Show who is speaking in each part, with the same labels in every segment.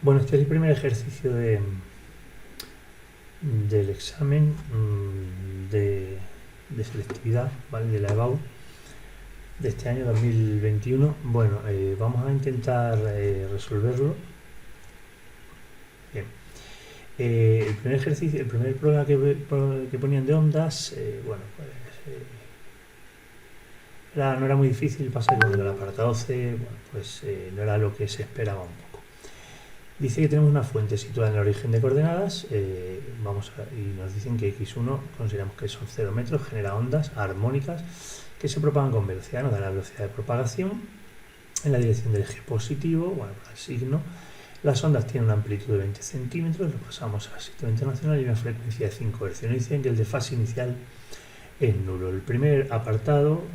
Speaker 1: Bueno, este es el primer ejercicio del examen de selectividad, ¿vale? De la EBAU de este año 2021. Bueno, vamos a intentar resolverlo. Bien. El primer ejercicio, el primer problema que ponían de ondas, bueno, pues no era muy difícil. Pasa que con el apartado C, bueno, pues no era lo que se esperaba un poco. Dice que tenemos una fuente situada en el origen de coordenadas, y nos dicen que x1 consideramos que son 0 metros, genera ondas armónicas que se propagan con velocidad, nos da la velocidad de propagación en la dirección del eje positivo, bueno, para el signo. Las ondas tienen una amplitud de 20 centímetros, lo pasamos al sistema internacional y una frecuencia de 5 Hz. Nos dicen que el desfase inicial es nulo. El primer apartado,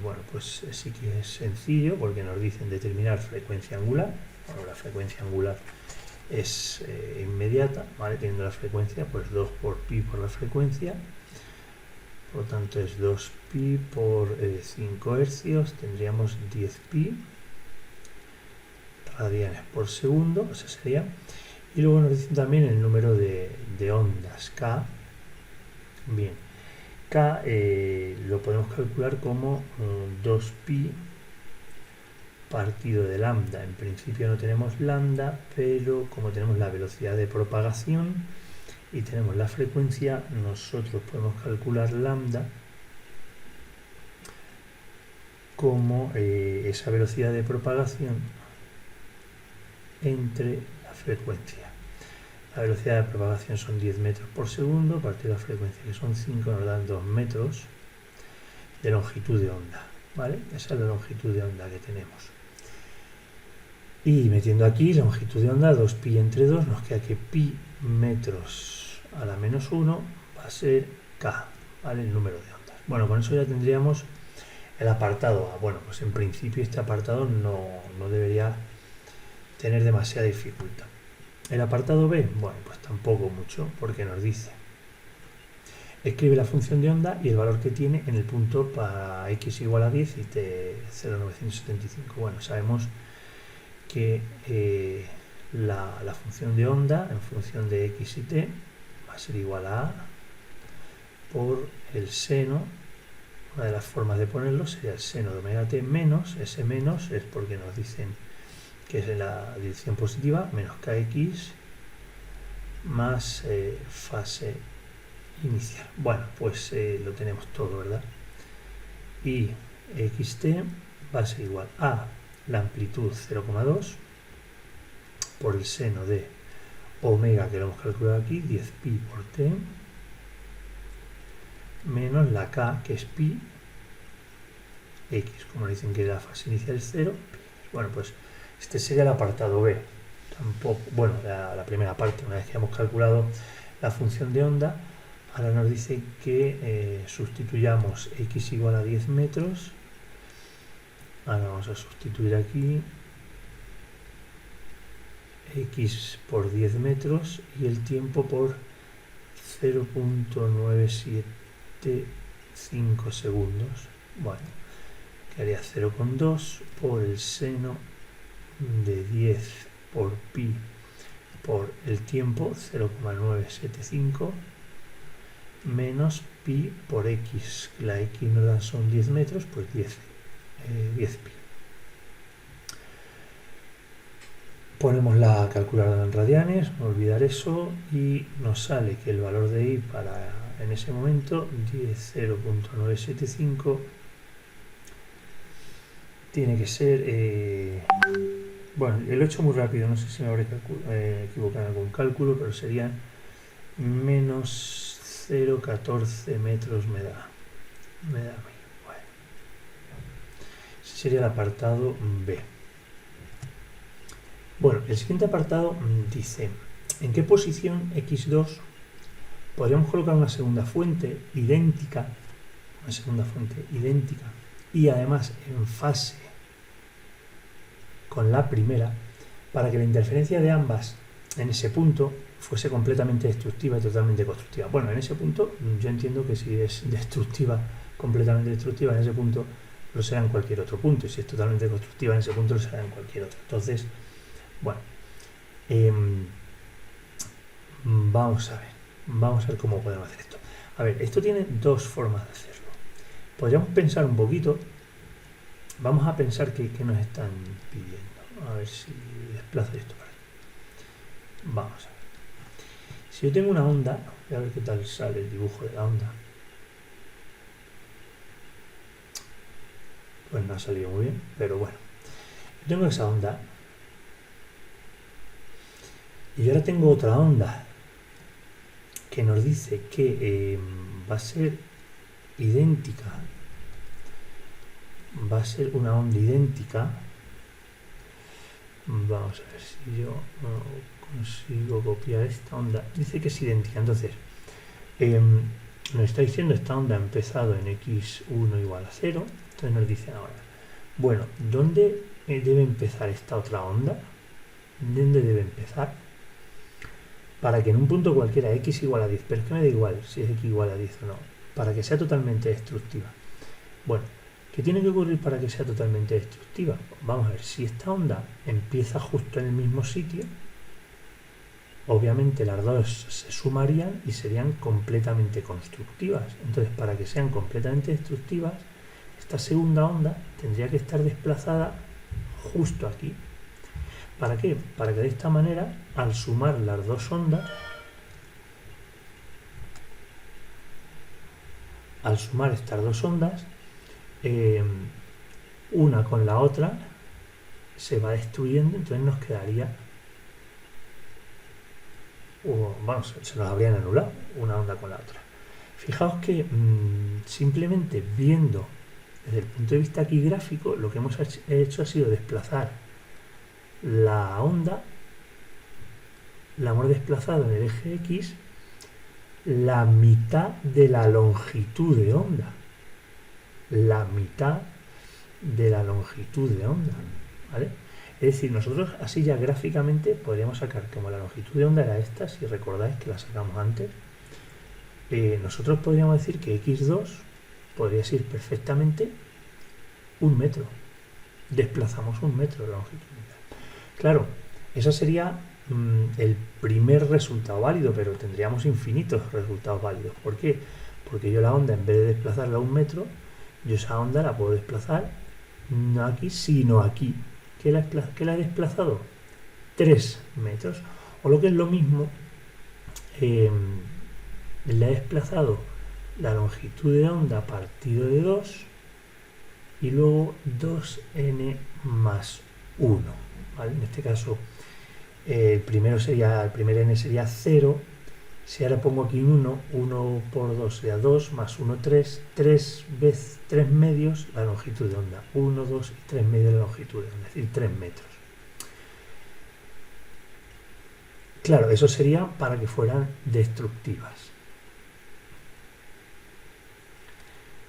Speaker 1: bueno, pues sí que es sencillo porque nos dicen determinar frecuencia angular. Bueno, la frecuencia angular es inmediata, ¿vale? Teniendo la frecuencia, pues 2 por pi por la frecuencia, por lo tanto es 2 pi por 5 hercios, tendríamos 10 pi radianes por segundo, ese sería. Y luego nos dicen también el número de ondas, K. Bien, K lo podemos calcular como 2 pi partido de lambda. En principio no tenemos lambda, pero como tenemos la velocidad de propagación y tenemos la frecuencia, nosotros podemos calcular lambda como esa velocidad de propagación entre la frecuencia. La velocidad de propagación son 10 metros por segundo, partido de la frecuencia que son 5, nos dan 2 metros de longitud de onda, ¿vale? Esa es la longitud de onda que tenemos. Y metiendo aquí longitud de onda, 2 pi entre 2, nos queda que pi metros a la menos 1 va a ser K, ¿vale? El número de ondas. Bueno, con eso ya tendríamos el apartado A. Bueno, pues en principio este apartado no debería tener demasiada dificultad. El apartado B, bueno, pues tampoco mucho, porque nos dice escribe la función de onda y el valor que tiene en el punto para x igual a 10 y t 0,975. Bueno, sabemos que la función de onda en función de x y t va a ser igual a por el seno. Una de las formas de ponerlo sería el seno de omega t menos, ese menos es porque nos dicen que es en la dirección positiva, menos kx más fase inicial. Bueno, pues lo tenemos todo, ¿verdad? Y xt va a ser igual a la amplitud 0,2 por el seno de omega, que lo hemos calculado aquí, 10 pi por t, menos la k, que es pi, x, como dicen que la fase inicial es 0, pi. Bueno, pues este sería el apartado B. Tampoco, bueno, la primera parte, una vez que hemos calculado la función de onda, ahora nos dice que sustituyamos x igual a 10 metros. Ahora vamos a sustituir aquí x por 10 metros y el tiempo por 0,975 segundos. Bueno, quedaría 0,2 por el seno de 10 por pi por el tiempo 0,975 menos pi por x, la x nos da son 10 metros, pues 10 pi. Ponemos la calculadora en radianes, no olvidar eso, y nos sale que el valor de i para en ese momento 0,975 tiene que ser bueno, lo he hecho muy rápido, no sé si me habré equivocado en algún cálculo, pero serían menos 0,14 metros me da a mí. Bueno, ese sería el apartado B. Bueno, el siguiente apartado dice en qué posición x2 podríamos colocar una segunda fuente idéntica, y además en fase con la primera, para que la interferencia de ambas en ese punto fuese completamente destructiva y totalmente constructiva. Bueno, en ese punto yo entiendo que si es destructiva, completamente destructiva en ese punto, lo será en cualquier otro punto, y si es totalmente constructiva en ese punto, lo será en cualquier otro. Entonces, bueno, Em, vamos a ver cómo podemos hacer esto. A ver, esto tiene dos formas de hacerlo. Podríamos pensar un poquito, vamos a pensar que nos están pidiendo. A ver si desplazo esto para aquí. Vamos a ver. Si yo tengo una onda, voy a ver qué tal sale el dibujo de la onda. Pues no ha salido muy bien, pero bueno. Yo tengo esa onda y ahora tengo otra onda que nos dice que va a ser idéntica, va a ser una onda idéntica. Vamos a ver si yo consigo copiar esta onda. Dice que es idéntica, entonces nos está diciendo esta onda ha empezado en x1 igual a 0. Entonces nos dice ahora, bueno, ¿dónde debe empezar esta otra onda? ¿Dónde debe empezar? Para que en un punto cualquiera x igual a 10, pero es que me da igual si es x igual a 10 o no, para que sea totalmente destructiva. Bueno, ¿qué tiene que ocurrir para que sea totalmente destructiva? Vamos a ver, si esta onda empieza justo en el mismo sitio, obviamente las dos se sumarían y serían completamente constructivas. Entonces, para que sean completamente destructivas, esta segunda onda tendría que estar desplazada justo aquí. ¿Para qué? Para que de esta manera, al sumar las dos ondas, al sumar estas dos ondas, una con la otra se va destruyendo, entonces nos quedaría, vamos, se nos habrían anulado una onda con la otra. Fijaos que simplemente viendo desde el punto de vista aquí gráfico, lo que hemos hecho ha sido desplazar la onda, la hemos desplazado en el eje X la mitad de la longitud de onda. La mitad de la longitud de onda, ¿vale? Es decir, nosotros así ya gráficamente podríamos sacar como la longitud de onda era esta, si recordáis que la sacamos antes. Nosotros podríamos decir que x2 podría ser perfectamente 1 metro. Desplazamos 1 metro de longitud. Claro, eso sería el primer resultado válido, pero tendríamos infinitos resultados válidos. ¿Por qué? Porque yo la onda, en vez de desplazarla a 1 metro, yo esa onda la puedo desplazar no aquí, sino aquí. ¿Qué la he desplazado? 3 metros. O lo que es lo mismo, le he desplazado la longitud de onda partido de 2 y luego 2n más 1. ¿Vale? En este caso, el primer n sería 0. Si ahora pongo aquí 1 por 2 sería 2, más 1, 3, 3 medios la longitud de onda. 1, 2 y 3 medios la longitud de onda, es decir, 3 metros. Claro, eso sería para que fueran destructivas.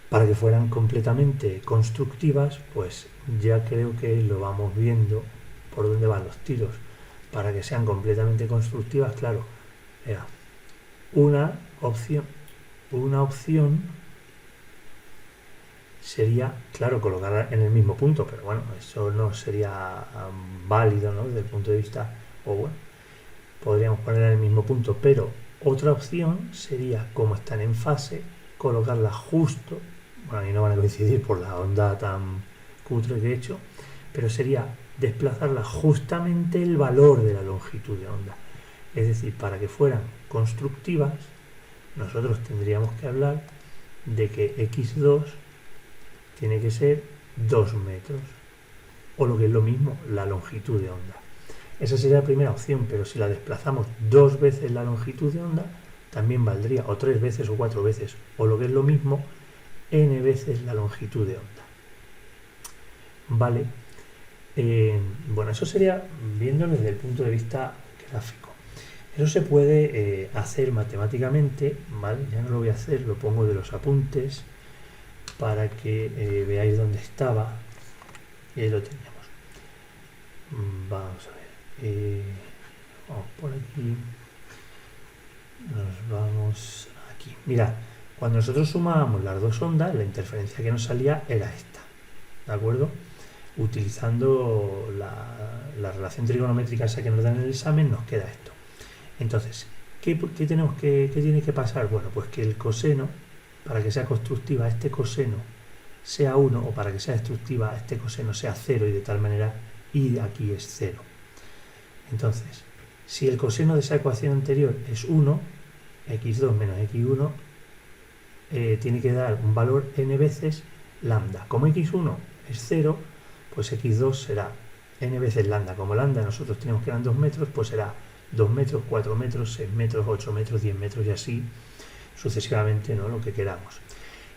Speaker 1: Para que fueran completamente constructivas, pues ya creo que lo vamos viendo por dónde van los tiros. Para que sean completamente constructivas, claro, era una opción sería, claro, colocarla en el mismo punto, pero bueno, eso no sería válido, ¿no? Desde el punto de vista, o bueno, podríamos ponerla en el mismo punto, pero otra opción sería, como están en fase, colocarla justo, bueno, ahí no van a coincidir por la onda tan cutre que he hecho, pero sería desplazarla justamente el valor de la longitud de onda. Es decir, para que fueran constructivas, nosotros tendríamos que hablar de que x2 tiene que ser 2 metros, o lo que es lo mismo, la longitud de onda. Esa sería la primera opción, pero si la desplazamos 2 veces la longitud de onda, también valdría, o 3 veces o 4 veces, o lo que es lo mismo, n veces la longitud de onda. Vale. Bueno, eso sería viéndolo desde el punto de vista gráfico. Eso se puede hacer matemáticamente, ¿vale? Ya no lo voy a hacer, lo pongo de los apuntes para que veáis dónde estaba. Y ahí lo teníamos. Vamos a ver. Vamos por aquí. Nos vamos aquí. Mirad, cuando nosotros sumábamos las dos ondas, la interferencia que nos salía era esta. ¿De acuerdo? utilizando la relación trigonométrica esa que nos dan en el examen, nos queda esto. Entonces, ¿qué tiene que pasar? Bueno, pues que el coseno, para que sea constructiva, este coseno sea 1, o para que sea destructiva, este coseno sea 0, y de tal manera y de aquí es 0. Entonces, si el coseno de esa ecuación anterior es 1, x2 menos x1 tiene que dar un valor n veces lambda. Como x1 es 0, pues x2 será n veces lambda. Como lambda nosotros tenemos que dar 2 metros, pues será 2 metros, 4 metros, 6 metros, 8 metros, 10 metros y así sucesivamente, ¿no? Lo que queramos.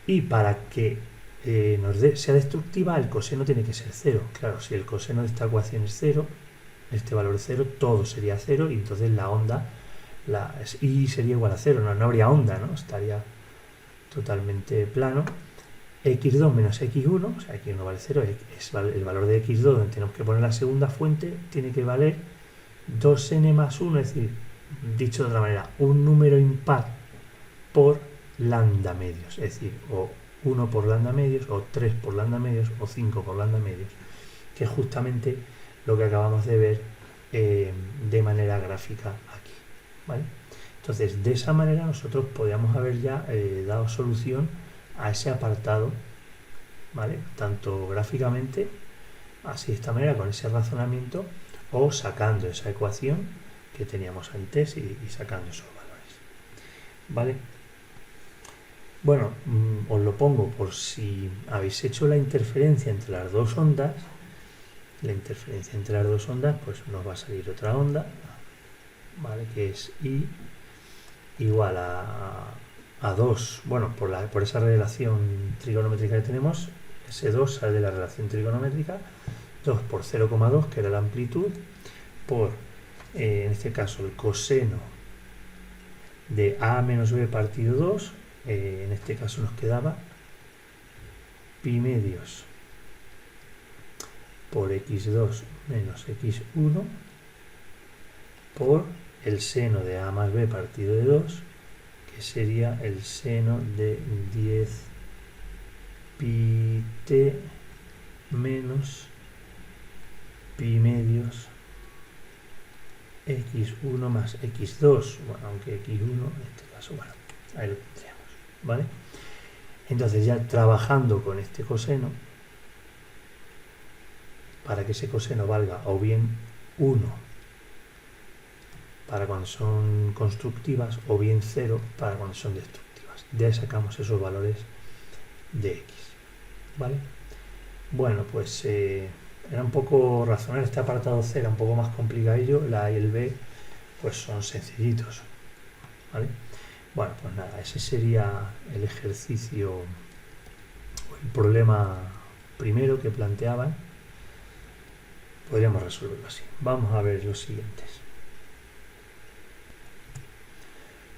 Speaker 1: Y para que sea destructiva, el coseno tiene que ser 0. Claro, si el coseno de esta ecuación es 0, este valor es 0, todo sería 0, y entonces la onda, y sería igual a 0, no habría onda, ¿no? Estaría totalmente plano. x2 menos x1, o sea, x1 vale 0, es el valor de x2, donde tenemos que poner la segunda fuente, tiene que valer 2n más 1, es decir, dicho de otra manera, un número impar por lambda medios, es decir, o 1 por lambda medios, o 3 por lambda medios, o 5 por lambda medios, que es justamente lo que acabamos de ver de manera gráfica aquí, ¿vale? Entonces, de esa manera nosotros podríamos haber ya dado solución a ese apartado, ¿vale? Tanto gráficamente, así de esta manera, con ese razonamiento, o sacando esa ecuación que teníamos antes y sacando esos valores, ¿vale? Bueno, os lo pongo por si habéis hecho la interferencia entre las dos ondas. La interferencia entre las dos ondas, pues nos va a salir otra onda, ¿vale? Que es I igual a 2, bueno, por esa relación trigonométrica que tenemos, ese 2 sale de la relación trigonométrica, 2 por 0,2, que era la amplitud, por, en este caso, el coseno de A menos B partido 2, en este caso nos quedaba pi medios por x2 menos x1 por el seno de A más B partido de 2, que sería el seno de 10 pi t menos pi medios x1 más x2, bueno, aunque x1 en este caso, bueno, ahí lo tendríamos, ¿vale? Entonces, ya trabajando con este coseno, para que ese coseno valga o bien 1 para cuando son constructivas, o bien 0 para cuando son destructivas. De ahí sacamos esos valores de x, ¿vale? Bueno, pues era un poco razonar este apartado C, era un poco más complicadillo. La A y el B pues son sencillitos, ¿vale? Bueno, pues nada, ese sería el ejercicio o el problema primero que planteaban. Podríamos resolverlo así. Vamos a ver los siguientes.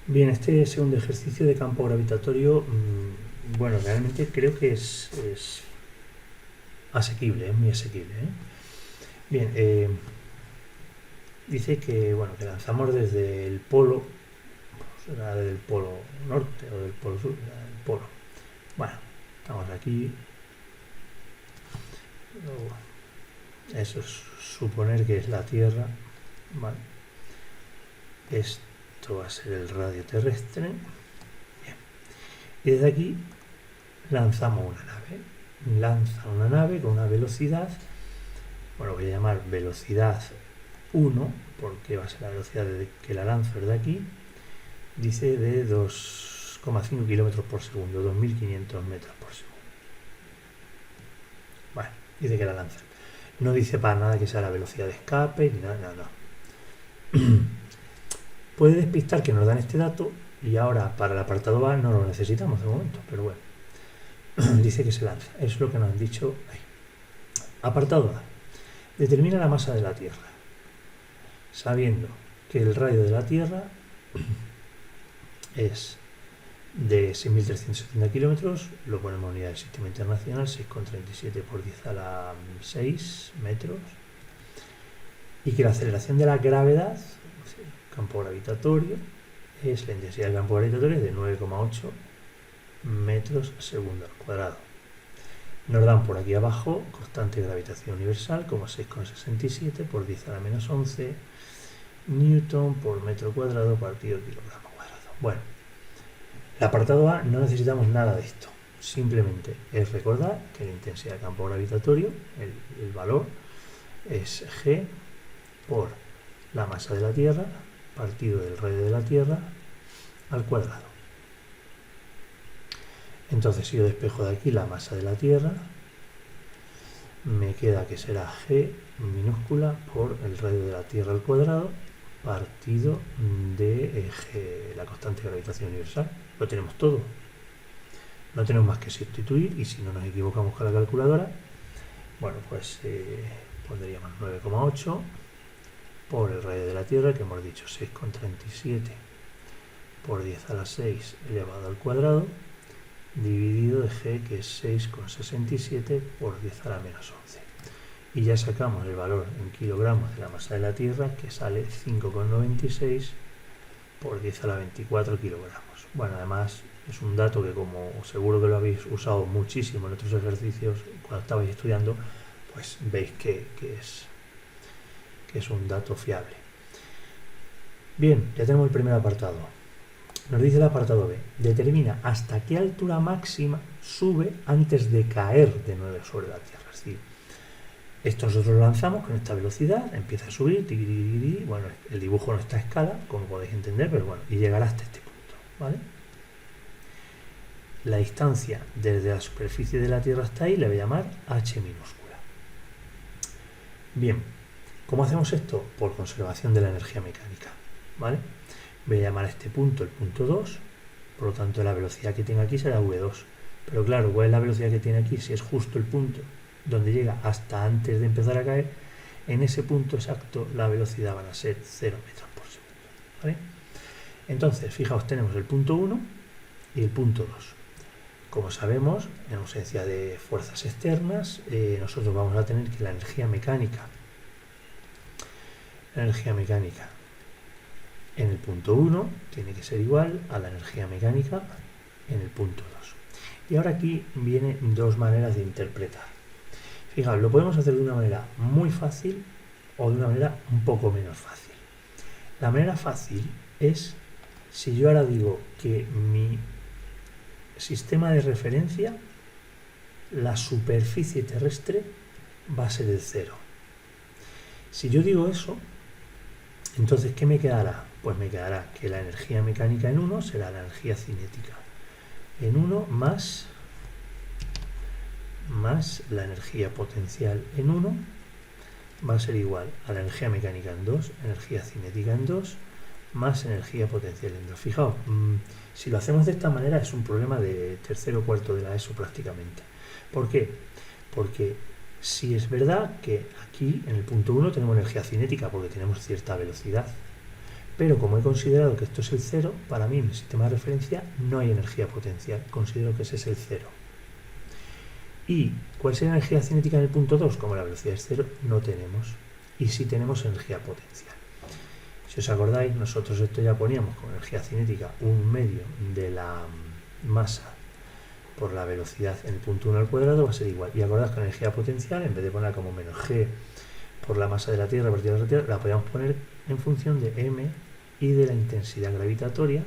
Speaker 1: Bien, este segundo ejercicio de campo gravitatorio, bueno, realmente creo que es asequible, es muy asequible, ¿eh? Bien, dice que, bueno, que lanzamos desde el polo, será desde el polo norte o del polo sur, del polo. Bueno, estamos aquí. Eso es suponer que es la Tierra, ¿vale? Esto va a ser el radio terrestre. Bien. Y desde aquí lanzamos una nave. Lanza una nave con una velocidad, bueno, voy a llamar velocidad 1, porque va a ser la velocidad de que la lanzo desde aquí. Dice de 2,5 kilómetros por segundo, 2.500 metros por segundo. Bueno, dice que la lanza. No dice para nada que sea la velocidad de escape, ni nada, no. Puede despistar que nos dan este dato, y ahora para el apartado A no lo necesitamos de momento, pero bueno. Dice que se lanza, eso es lo que nos han dicho ahí. Apartado A. Determina la masa de la Tierra, sabiendo que el radio de la Tierra es de 6.370 kilómetros, lo ponemos en unidad del sistema internacional, 6,37 por 10 a la 6 metros, y que la aceleración de la gravedad, campo gravitatorio, es la intensidad del campo gravitatorio de 9,8 metros segundo al cuadrado. Nos dan por aquí abajo constante de gravitación universal como 6,67 por 10 a la menos 11 newton por metro cuadrado partido kilogramo cuadrado. Bueno, el apartado A no necesitamos nada de esto. Simplemente es recordar que la intensidad del campo gravitatorio, el valor, es G por la masa de la Tierra partido del radio de la Tierra al cuadrado. Entonces, si yo despejo de aquí la masa de la Tierra, me queda que será G minúscula por el radio de la Tierra al cuadrado partido de la constante de gravitación universal. Lo tenemos todo. No tenemos más que sustituir y si no nos equivocamos con la calculadora, bueno, pues pondríamos 9,8 por el radio de la Tierra, que hemos dicho 6,37 por 10 a la 6 elevado al cuadrado, dividido de G, que es 6,67 por 10 a la menos 11. Y ya sacamos el valor en kilogramos de la masa de la Tierra, que sale 5,96 por 10 a la 24 kilogramos. Bueno, además es un dato que, como seguro que lo habéis usado muchísimo en otros ejercicios cuando estabais estudiando, pues veis que es un dato fiable. Bien, ya tenemos el primer apartado. Nos dice el apartado B, determina hasta qué altura máxima sube antes de caer de nuevo sobre la Tierra. Es decir, esto nosotros lo lanzamos con esta velocidad, empieza a subir, bueno, el dibujo no está a escala, como podéis entender, pero bueno, y llegará hasta este punto, ¿vale? La distancia desde la superficie de la Tierra hasta ahí le voy a llamar h minúscula. Bien, ¿cómo hacemos esto? Por conservación de la energía mecánica, ¿vale? Voy a llamar a este punto el punto 2, por lo tanto la velocidad que tengo aquí será v2. Pero claro, ¿cuál es la velocidad que tiene aquí? Si es justo el punto donde llega hasta antes de empezar a caer, en ese punto exacto la velocidad van a ser 0 metros por segundo, ¿vale? Entonces, fijaos, tenemos el punto 1 y el punto 2. Como sabemos, en ausencia de fuerzas externas, nosotros vamos a tener que la energía mecánica en el punto 1 tiene que ser igual a la energía mecánica en el punto 2. Y ahora aquí vienen dos maneras de interpretar. Fijaos, lo podemos hacer de una manera muy fácil o de una manera un poco menos fácil. La manera fácil es si yo ahora digo que mi sistema de referencia, la superficie terrestre, va a ser el 0. Si yo digo eso, entonces, ¿qué me quedará? Pues me quedará que la energía mecánica en 1 será la energía cinética en 1 más la energía potencial en 1 va a ser igual a la energía mecánica en 2, energía cinética en 2, más energía potencial en 2. Fijaos, si lo hacemos de esta manera es un problema de tercero o cuarto de la ESO prácticamente. ¿Por qué? Porque si es verdad que aquí en el punto 1 tenemos energía cinética porque tenemos cierta velocidad, pero como he considerado que esto es el 0, para mí en mi sistema de referencia no hay energía potencial, considero que ese es el 0. ¿Y cuál es la energía cinética en el punto 2? Como la velocidad es 0, no tenemos. Y sí tenemos energía potencial. Si os acordáis, nosotros esto ya poníamos como energía cinética 1/2 de la masa por la velocidad en el punto 1 al cuadrado, va a ser igual. Y acordaos que la energía potencial, en vez de poner como menos G por la masa de la Tierra partida de la Tierra, la podíamos poner en función de M y de la intensidad gravitatoria,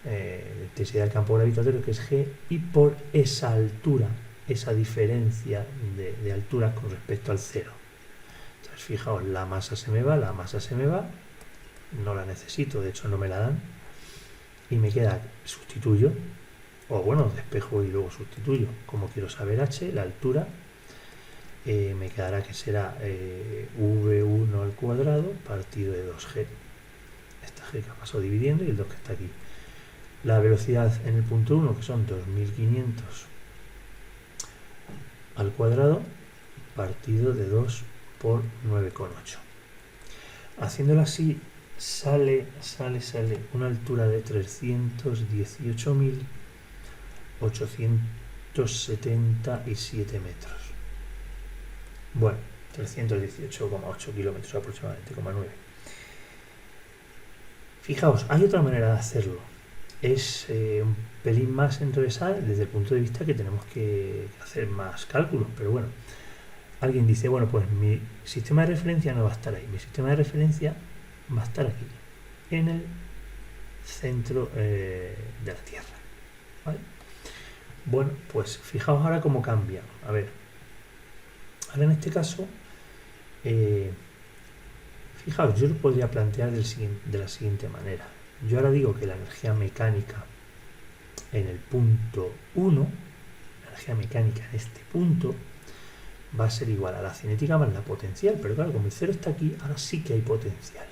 Speaker 1: la intensidad del campo gravitatorio, que es G, y por esa altura, esa diferencia de altura con respecto al 0. Entonces, fijaos, la masa se me va, no la necesito, de hecho no me la dan, y me queda, sustituyo, o bueno, despejo y luego sustituyo, como quiero saber h, la altura, me quedará que será v1 al cuadrado partido de 2g, esta g que ha pasado dividiendo y el 2 que está aquí. La velocidad en el punto 1, que son 2500 al cuadrado partido de 2 por 9,8. Haciéndolo así, sale una altura de 318.877 metros. Bueno, 318,8 kilómetros aproximadamente, 9. Fijaos, hay otra manera de hacerlo. es un pelín más enrevesada desde el punto de vista que tenemos que hacer más cálculos, pero bueno, alguien dice, bueno, pues mi sistema de referencia no va a estar ahí, mi sistema de referencia va a estar aquí, en el centro de la Tierra, ¿vale? Bueno, pues fijaos ahora cómo cambia. A ver, ahora en este caso, fijaos, yo lo podría plantear de la siguiente manera. Yo ahora digo que la energía mecánica en el punto 1, la energía mecánica en este punto, va a ser igual a la cinética más la potencial, pero claro, como el cero está aquí, ahora sí que hay potencial.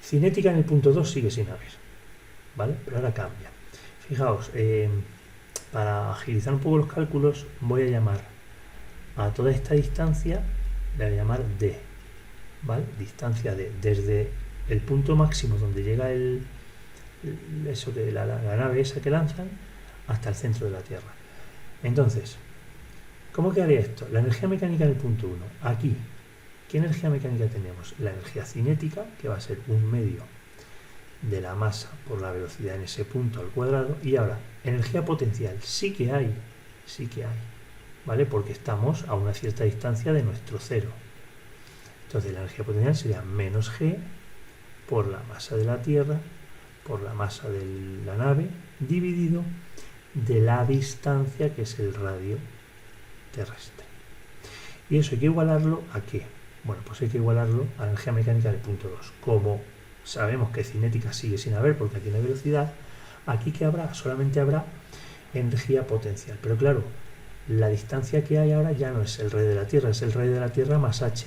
Speaker 1: Cinética en el punto 2 sigue sin haber, ¿vale? Pero ahora cambia. Fijaos, para agilizar un poco los cálculos, voy a llamar a toda esta distancia, le voy a llamar D, ¿vale? Distancia D, desde el punto máximo donde llega la nave esa que lanzan, hasta el centro de la Tierra. Entonces, ¿cómo quedaría esto? La energía mecánica en el punto 1. Aquí, ¿qué energía mecánica tenemos? La energía cinética, que va a ser 1/2 de la masa por la velocidad en ese punto al cuadrado. Y ahora, energía potencial, sí que hay, ¿vale? Porque estamos a una cierta distancia de nuestro cero. Entonces la energía potencial sería menos G por la masa de la Tierra, por la masa de la nave, dividido de la distancia, que es el radio terrestre. Y eso hay que igualarlo ¿a qué? Bueno, pues hay que igualarlo a la energía mecánica del punto 2. Como sabemos que cinética sigue sin haber porque aquí no hay velocidad, aquí que habrá, solamente habrá energía potencial. Pero claro, la distancia que hay ahora ya no es el radio de la Tierra, es el radio de la Tierra más h,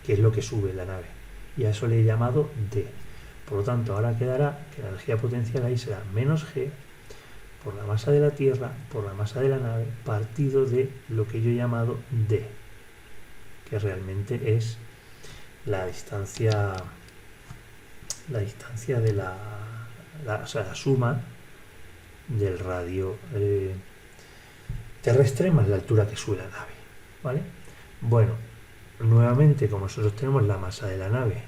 Speaker 1: que es lo que sube la nave. Y a eso le he llamado d. Por lo tanto, ahora quedará que la energía potencial ahí será menos g por la masa de la Tierra, por la masa de la nave, partido de lo que yo he llamado d, que realmente es la distancia de o sea, la suma del radio terrestre más la altura que sube la nave, ¿vale? Bueno, nuevamente, como nosotros tenemos la masa de la nave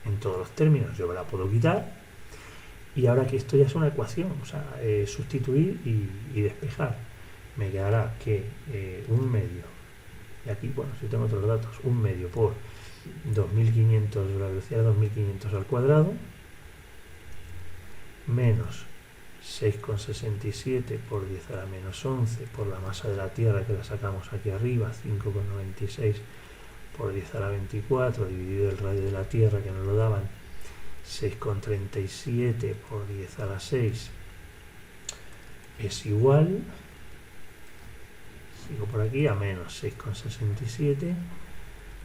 Speaker 1: en todos los términos, yo me la puedo quitar, y ahora que esto ya es una ecuación, o sea, sustituir y despejar, me quedará que 1/2, y aquí, bueno, si tengo otros datos, 1/2 por 2500, la velocidad de 2500 al cuadrado, menos 6,67 por 10 a la menos 11 por la masa de la Tierra, que la sacamos aquí arriba, 5,96 por 10 a la 24, dividido el radio de la Tierra, que nos lo daban, 6,37 por 10 a la 6, es igual, sigo por aquí, a menos 6,67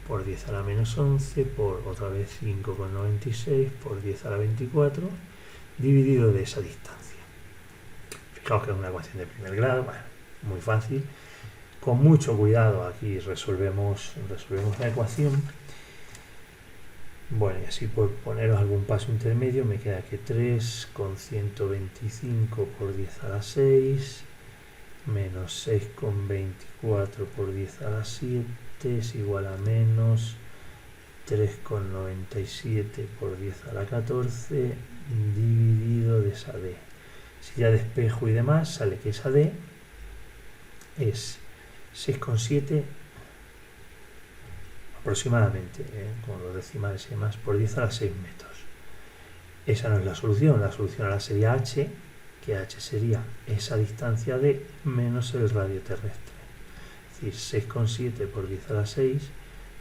Speaker 1: por 10 a la menos 11 por otra vez 5,96 por 10 a la 24, dividido de esa distancia. Fijaos que es una ecuación de primer grado, bueno, muy fácil. Con mucho cuidado aquí resolvemos la ecuación. Bueno, y así por poneros algún paso intermedio, me queda que 3,125 por 10 a la 6 menos 6,24 por 10 a la 7 es igual a menos 3,97 por 10 a la 14 dividido de esa d. Si ya despejo y demás, sale que esa d es 6,7 aproximadamente, con los decimales y demás, por 10 a la 6 metros. Esa no es la solución ahora sería h, que h sería esa distancia d menos el radio terrestre. Es decir, 6,7 por 10 a la 6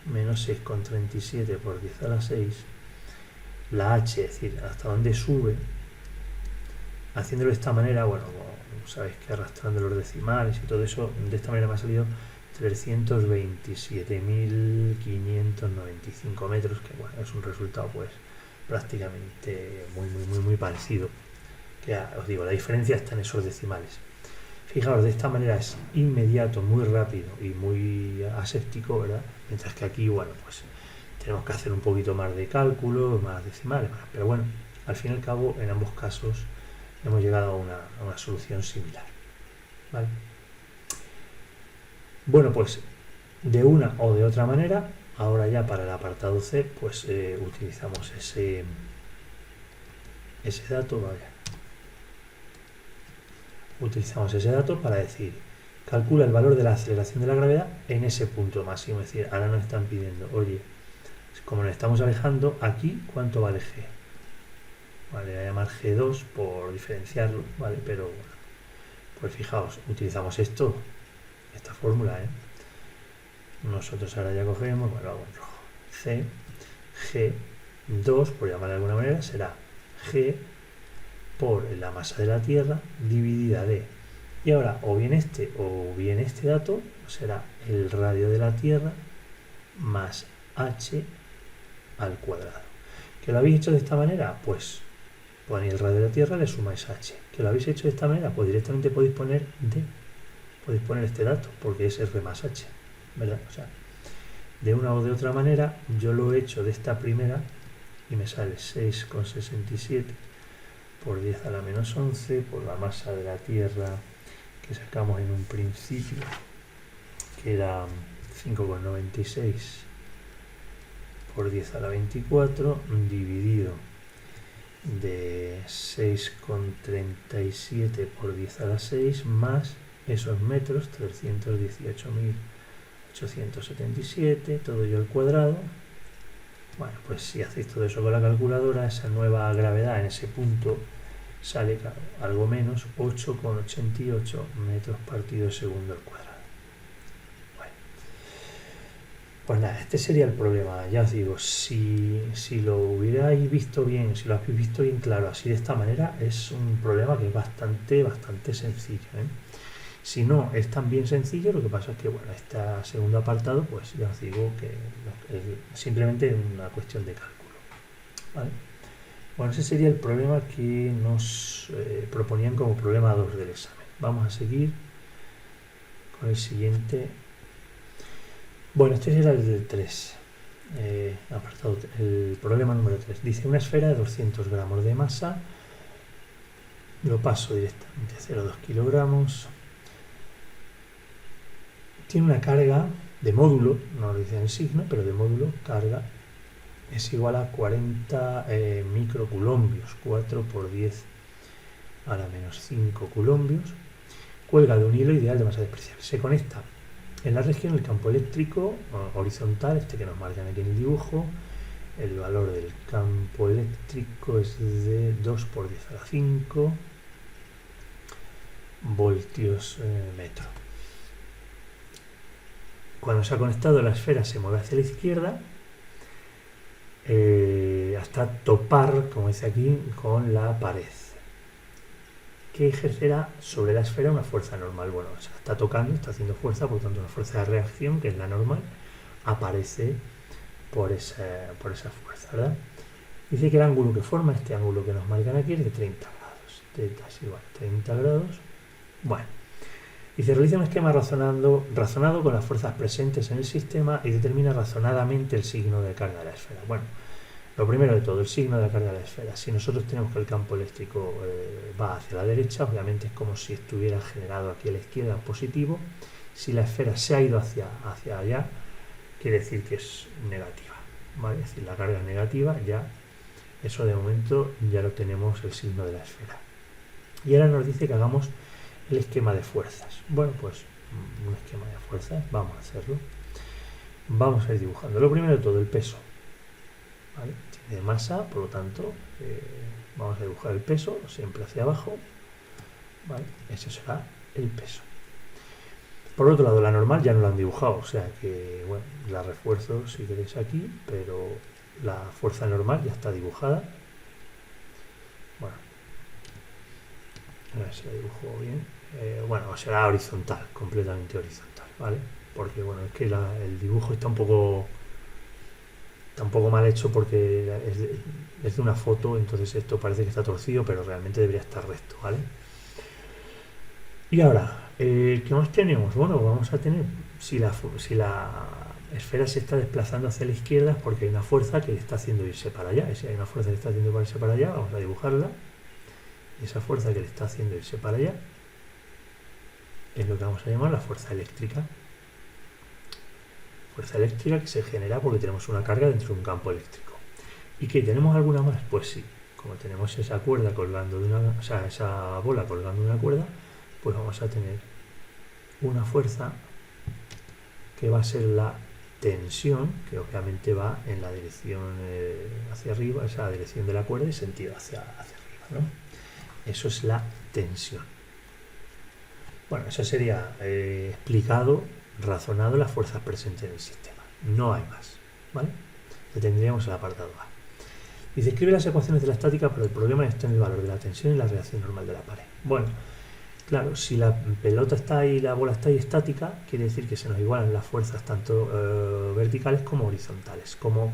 Speaker 1: menos 6,37 por 10 a la 6. La h, es decir, hasta dónde sube. Haciéndolo de esta manera, bueno, como sabéis que arrastrando los decimales y todo eso, de esta manera me ha salido 327.595 metros, que bueno, es un resultado pues prácticamente muy parecido. Que os digo, la diferencia está en esos decimales. Fijaos, de esta manera es inmediato, muy rápido y muy aséptico, ¿verdad? Mientras que aquí, bueno, pues tenemos que hacer un poquito más de cálculo, más decimales, pero bueno, al fin y al cabo, en ambos casos hemos llegado a una solución similar, ¿vale? Bueno, pues de una o de otra manera, ahora ya para el apartado C, pues utilizamos ese dato, vaya. utilizamos ese dato para decir, calcula el valor de la aceleración de la gravedad en ese punto máximo. Es decir, ahora nos están pidiendo, oye, como nos estamos alejando, aquí, ¿cuánto vale G? Vale, voy a llamar G2 por diferenciarlo, ¿vale? Pero bueno, pues fijaos, utilizamos esta fórmula, ¿eh? Nosotros ahora ya cogemos, bueno, lo hago en rojo, C, G2, por llamarlo de alguna manera, será G por la masa de la Tierra dividida de, y ahora o bien este dato será el radio de la Tierra más h al cuadrado. ¿Que lo habéis hecho de esta manera? Pues ponéis el radio de la Tierra, le sumáis h. ¿Que lo habéis hecho de esta manera? Pues directamente podéis poner d, podéis poner este dato, porque es r más h, ¿verdad? O sea, de una o de otra manera, yo lo he hecho de esta primera y me sale 6,67 por 10 a la menos 11 por la masa de la Tierra que sacamos en un principio, que era 5,96 por 10 a la 24, dividido de 6,37 por 10 a la 6, más esos metros, 318.877, todo ello al cuadrado. Bueno, pues si hacéis todo eso con la calculadora, esa nueva gravedad en ese punto sale, claro, algo menos 8,88 metros partido segundo al cuadrado. Bueno, pues nada, este sería el problema. Ya os digo, si lo hubierais visto bien, si lo habéis visto bien claro, así de esta manera, es un problema que es bastante sencillo, ¿eh? Si no es tan bien sencillo, lo que pasa es que, bueno, este segundo apartado, pues ya os digo que es simplemente una cuestión de cálculo, ¿vale? Bueno, ese sería el problema que nos proponían como problema 2 del examen. Vamos a seguir con el siguiente. Bueno, este será el del 3. Apartado, el problema número 3. Dice una esfera de 200 gramos de masa. Lo paso directamente a 0,2 kilogramos. Tiene una carga de módulo, no lo dice en el signo, pero de módulo, carga, es igual a 40 microcoulombios, 4 por 10 a la menos 5 coulombios. Cuelga de un hilo ideal de masa despreciable. Se conecta en la región del campo eléctrico horizontal, este que nos marcan aquí en el dibujo. El valor del campo eléctrico es de 2 por 10 a la 5 voltios metro. Cuando se ha conectado, la esfera se mueve hacia la izquierda hasta topar, como dice aquí, con la pared, que ejercerá sobre la esfera una fuerza normal. Bueno, o sea, está tocando, está haciendo fuerza, por lo tanto una fuerza de reacción, que es la normal, aparece por esa fuerza, ¿verdad? Dice que el ángulo que forma este ángulo que nos marcan aquí es de 30 grados. Θ es igual a 30 grados. Bueno. Dice, realiza un esquema razonado con las fuerzas presentes en el sistema y determina razonadamente el signo de carga de la esfera. Bueno, lo primero de todo, el signo de la carga de la esfera. Si nosotros tenemos que el campo eléctrico va hacia la derecha, obviamente es como si estuviera generado aquí a la izquierda positivo. Si la esfera se ha ido hacia allá, quiere decir que es negativa, ¿vale? Es decir, la carga es negativa, ya eso de momento ya lo tenemos el signo de la esfera. Y ahora nos dice que hagamos el esquema de fuerzas. Bueno, pues un esquema de fuerzas, vamos a hacerlo. Vamos a ir dibujando. Lo primero de todo, el peso, ¿vale? Tiene masa, por lo tanto, vamos a dibujar el peso, siempre hacia abajo, ¿vale? Ese será el peso. Por otro lado, la normal ya no la han dibujado, o sea que, bueno, la refuerzo si queréis aquí, pero la fuerza normal ya está dibujada. Bueno, a ver si la dibujo bien. Bueno, será horizontal, completamente horizontal, ¿vale? Porque, bueno, es que el dibujo está un poco mal hecho porque es de una foto, entonces esto parece que está torcido, pero realmente debería estar recto, ¿vale? Y ahora, ¿qué más tenemos? Bueno, vamos a tener, si la esfera se está desplazando hacia la izquierda, es porque hay una fuerza que le está haciendo irse para allá. Y si hay una fuerza que le está haciendo irse para allá, vamos a dibujarla. Y esa fuerza que le está haciendo irse para allá es lo que vamos a llamar la fuerza eléctrica. Fuerza eléctrica que se genera porque tenemos una carga dentro de un campo eléctrico. ¿Y que tenemos alguna más? Pues sí, como tenemos esa cuerda colgando de esa bola colgando de una cuerda, pues vamos a tener una fuerza que va a ser la tensión, que obviamente va en la dirección hacia arriba, esa dirección de la cuerda y sentido hacia arriba, ¿no? Eso es la tensión. Bueno, eso sería explicado, razonado las fuerzas presentes en el sistema. No hay más, ¿vale? Le tendríamos el apartado A. Dice, escribe las ecuaciones de la estática, pero el problema está en el valor de la tensión y la reacción normal de la pared. Bueno, claro, si la pelota está ahí y la bola está ahí estática, quiere decir que se nos igualan las fuerzas tanto verticales como horizontales. Como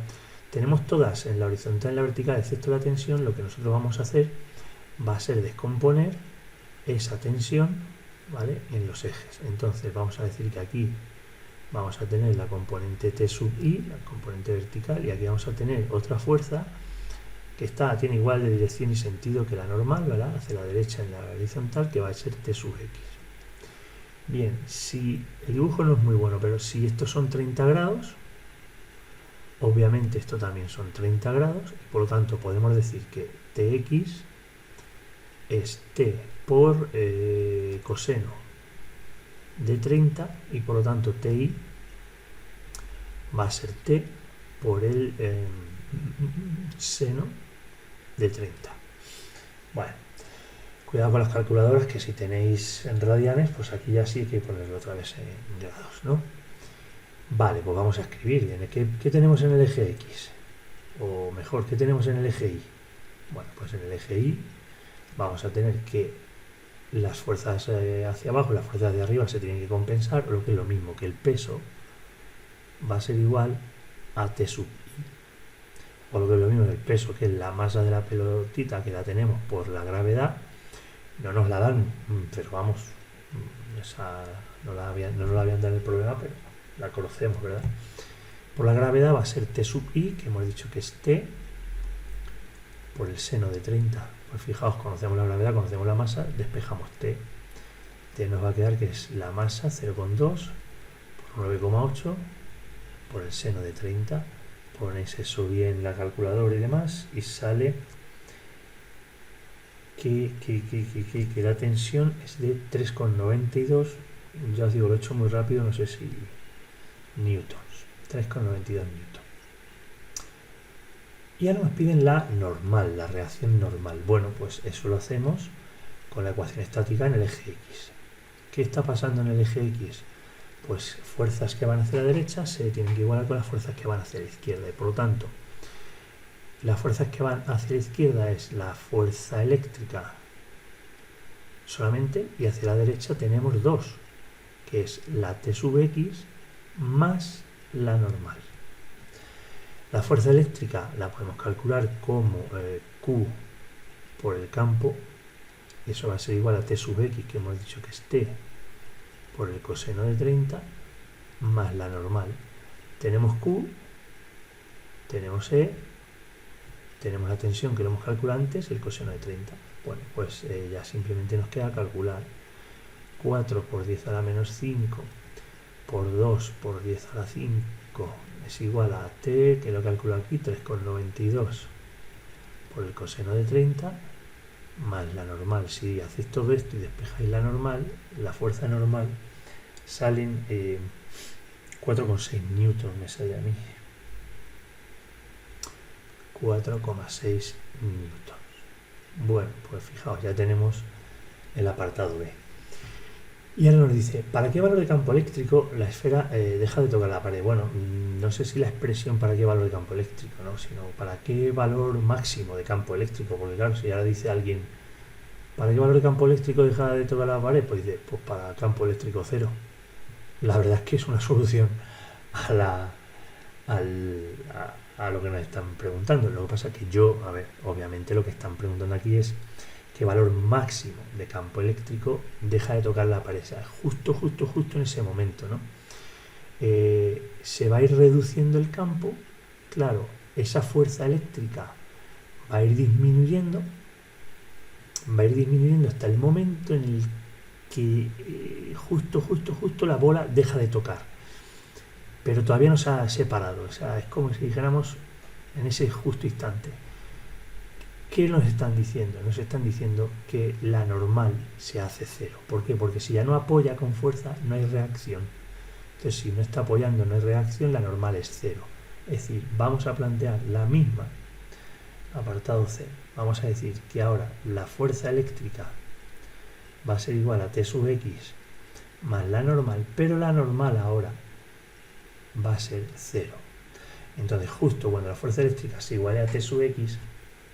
Speaker 1: tenemos todas en la horizontal y en la vertical, excepto la tensión, lo que nosotros vamos a hacer va a ser descomponer esa tensión, ¿vale?, en los ejes. Entonces vamos a decir que aquí vamos a tener la componente T sub I, la componente vertical, y aquí vamos a tener otra fuerza que tiene igual de dirección y sentido que la normal, ¿verdad?, hacia la derecha en la horizontal, que va a ser T sub X. Bien, si el dibujo no es muy bueno, pero si estos son 30 grados, obviamente esto también son 30 grados, y por lo tanto podemos decir que Tx es T por coseno de 30, y por lo tanto Ti va a ser T por el seno de 30. Bueno, cuidado con las calculadoras, que si tenéis en radianes, pues aquí ya sí hay que ponerlo otra vez en grados, ¿no? Vale, pues vamos a escribir. ¿Qué tenemos en el eje X? O mejor, ¿qué tenemos en el eje Y? Bueno, pues en el eje Y vamos a tener que las fuerzas hacia abajo y las fuerzas de arriba se tienen que compensar, lo que es lo mismo, que el peso va a ser igual a T sub I. O lo que es lo mismo, el peso, que es la masa de la pelotita, que la tenemos por la gravedad, no nos la dan, pero vamos, esa no nos la habían dado en el problema, pero la conocemos, ¿verdad? Por la gravedad va a ser T sub I, que hemos dicho que es T por el seno de 30. Pues fijaos, conocemos la gravedad, conocemos la masa, despejamos T. T nos va a quedar que es la masa 0,2 por 9,8 por el seno de 30. Ponéis eso bien en la calculadora y demás, y sale que la tensión es de 3,92. Ya os digo, lo he hecho muy rápido, no sé si newtons. 3,92 newtons. Y ahora nos piden la normal, la reacción normal. Bueno, pues eso lo hacemos con la ecuación estática en el eje X. ¿Qué está pasando en el eje X? Pues fuerzas que van hacia la derecha se tienen que igualar con las fuerzas que van hacia la izquierda. Y por lo tanto, las fuerzas que van hacia la izquierda es la fuerza eléctrica solamente, y hacia la derecha tenemos dos, que es la T sub X más la normal. La fuerza eléctrica la podemos calcular como Q por el campo, y eso va a ser igual a T sub X, que hemos dicho que es T por el coseno de 30, más la normal. Tenemos Q, tenemos E, tenemos la tensión que lo hemos calculado antes, el coseno de 30. Bueno, pues ya simplemente nos queda calcular 4 por 10 a la menos 5 por 2 por 10 a la 5 es igual a T, que lo calculo aquí, 3,92 por el coseno de 30, más la normal. Si hacéis todo esto y despejáis la normal, la fuerza normal, salen 4,6 newtons, me sale a mí. 4,6 newtons. Bueno, pues fijaos, ya tenemos el apartado B. Y ahora nos dice, ¿para qué valor de campo eléctrico la esfera deja de tocar la pared? Bueno, no sé si la expresión para qué valor de campo eléctrico, ¿no?, sino para qué valor máximo de campo eléctrico, porque claro, si ahora dice alguien, ¿para qué valor de campo eléctrico deja de tocar la pared? Pues dice, pues para campo eléctrico 0. La verdad es que es una solución a lo que nos están preguntando. Lo que pasa es que obviamente lo que están preguntando aquí es qué valor máximo de campo eléctrico deja de tocar la pared. O sea, justo en ese momento, ¿no? Se va a ir reduciendo el campo. Claro, esa fuerza eléctrica va a ir disminuyendo hasta el momento en el que justo la bola deja de tocar. Pero todavía no se ha separado. O sea, es como si dijéramos en ese justo instante. ¿Qué nos están diciendo? Nos están diciendo que la normal se hace cero. ¿Por qué? Porque si ya no apoya con fuerza, no hay reacción. Entonces, si no está apoyando, no hay reacción, la normal es cero. Es decir, vamos a plantear la misma, apartado C. Vamos a decir que ahora la fuerza eléctrica va a ser igual a T sub X más la normal, pero la normal ahora va a ser cero. Entonces, justo cuando la fuerza eléctrica se iguale a T sub X,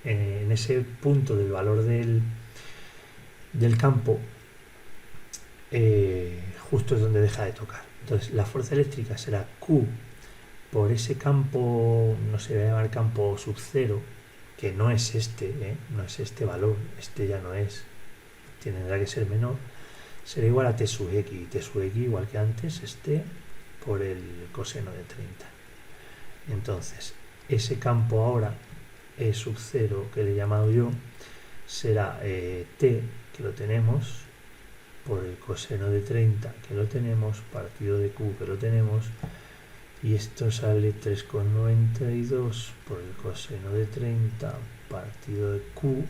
Speaker 1: en ese punto del valor del campo, justo es donde deja de tocar. Entonces, la fuerza eléctrica será Q por ese campo, no se va a llamar campo sub cero, que no es no es este valor, este ya no es, tendrá que ser menor, será igual a T sub X, y T sub X igual que antes, por el coseno de 30. Entonces, ese campo ahora, E sub 0, que le he llamado yo, será T, que lo tenemos, por el coseno de 30, que lo tenemos, partido de Q, que lo tenemos, y esto sale 3,92 por el coseno de 30, partido de Q,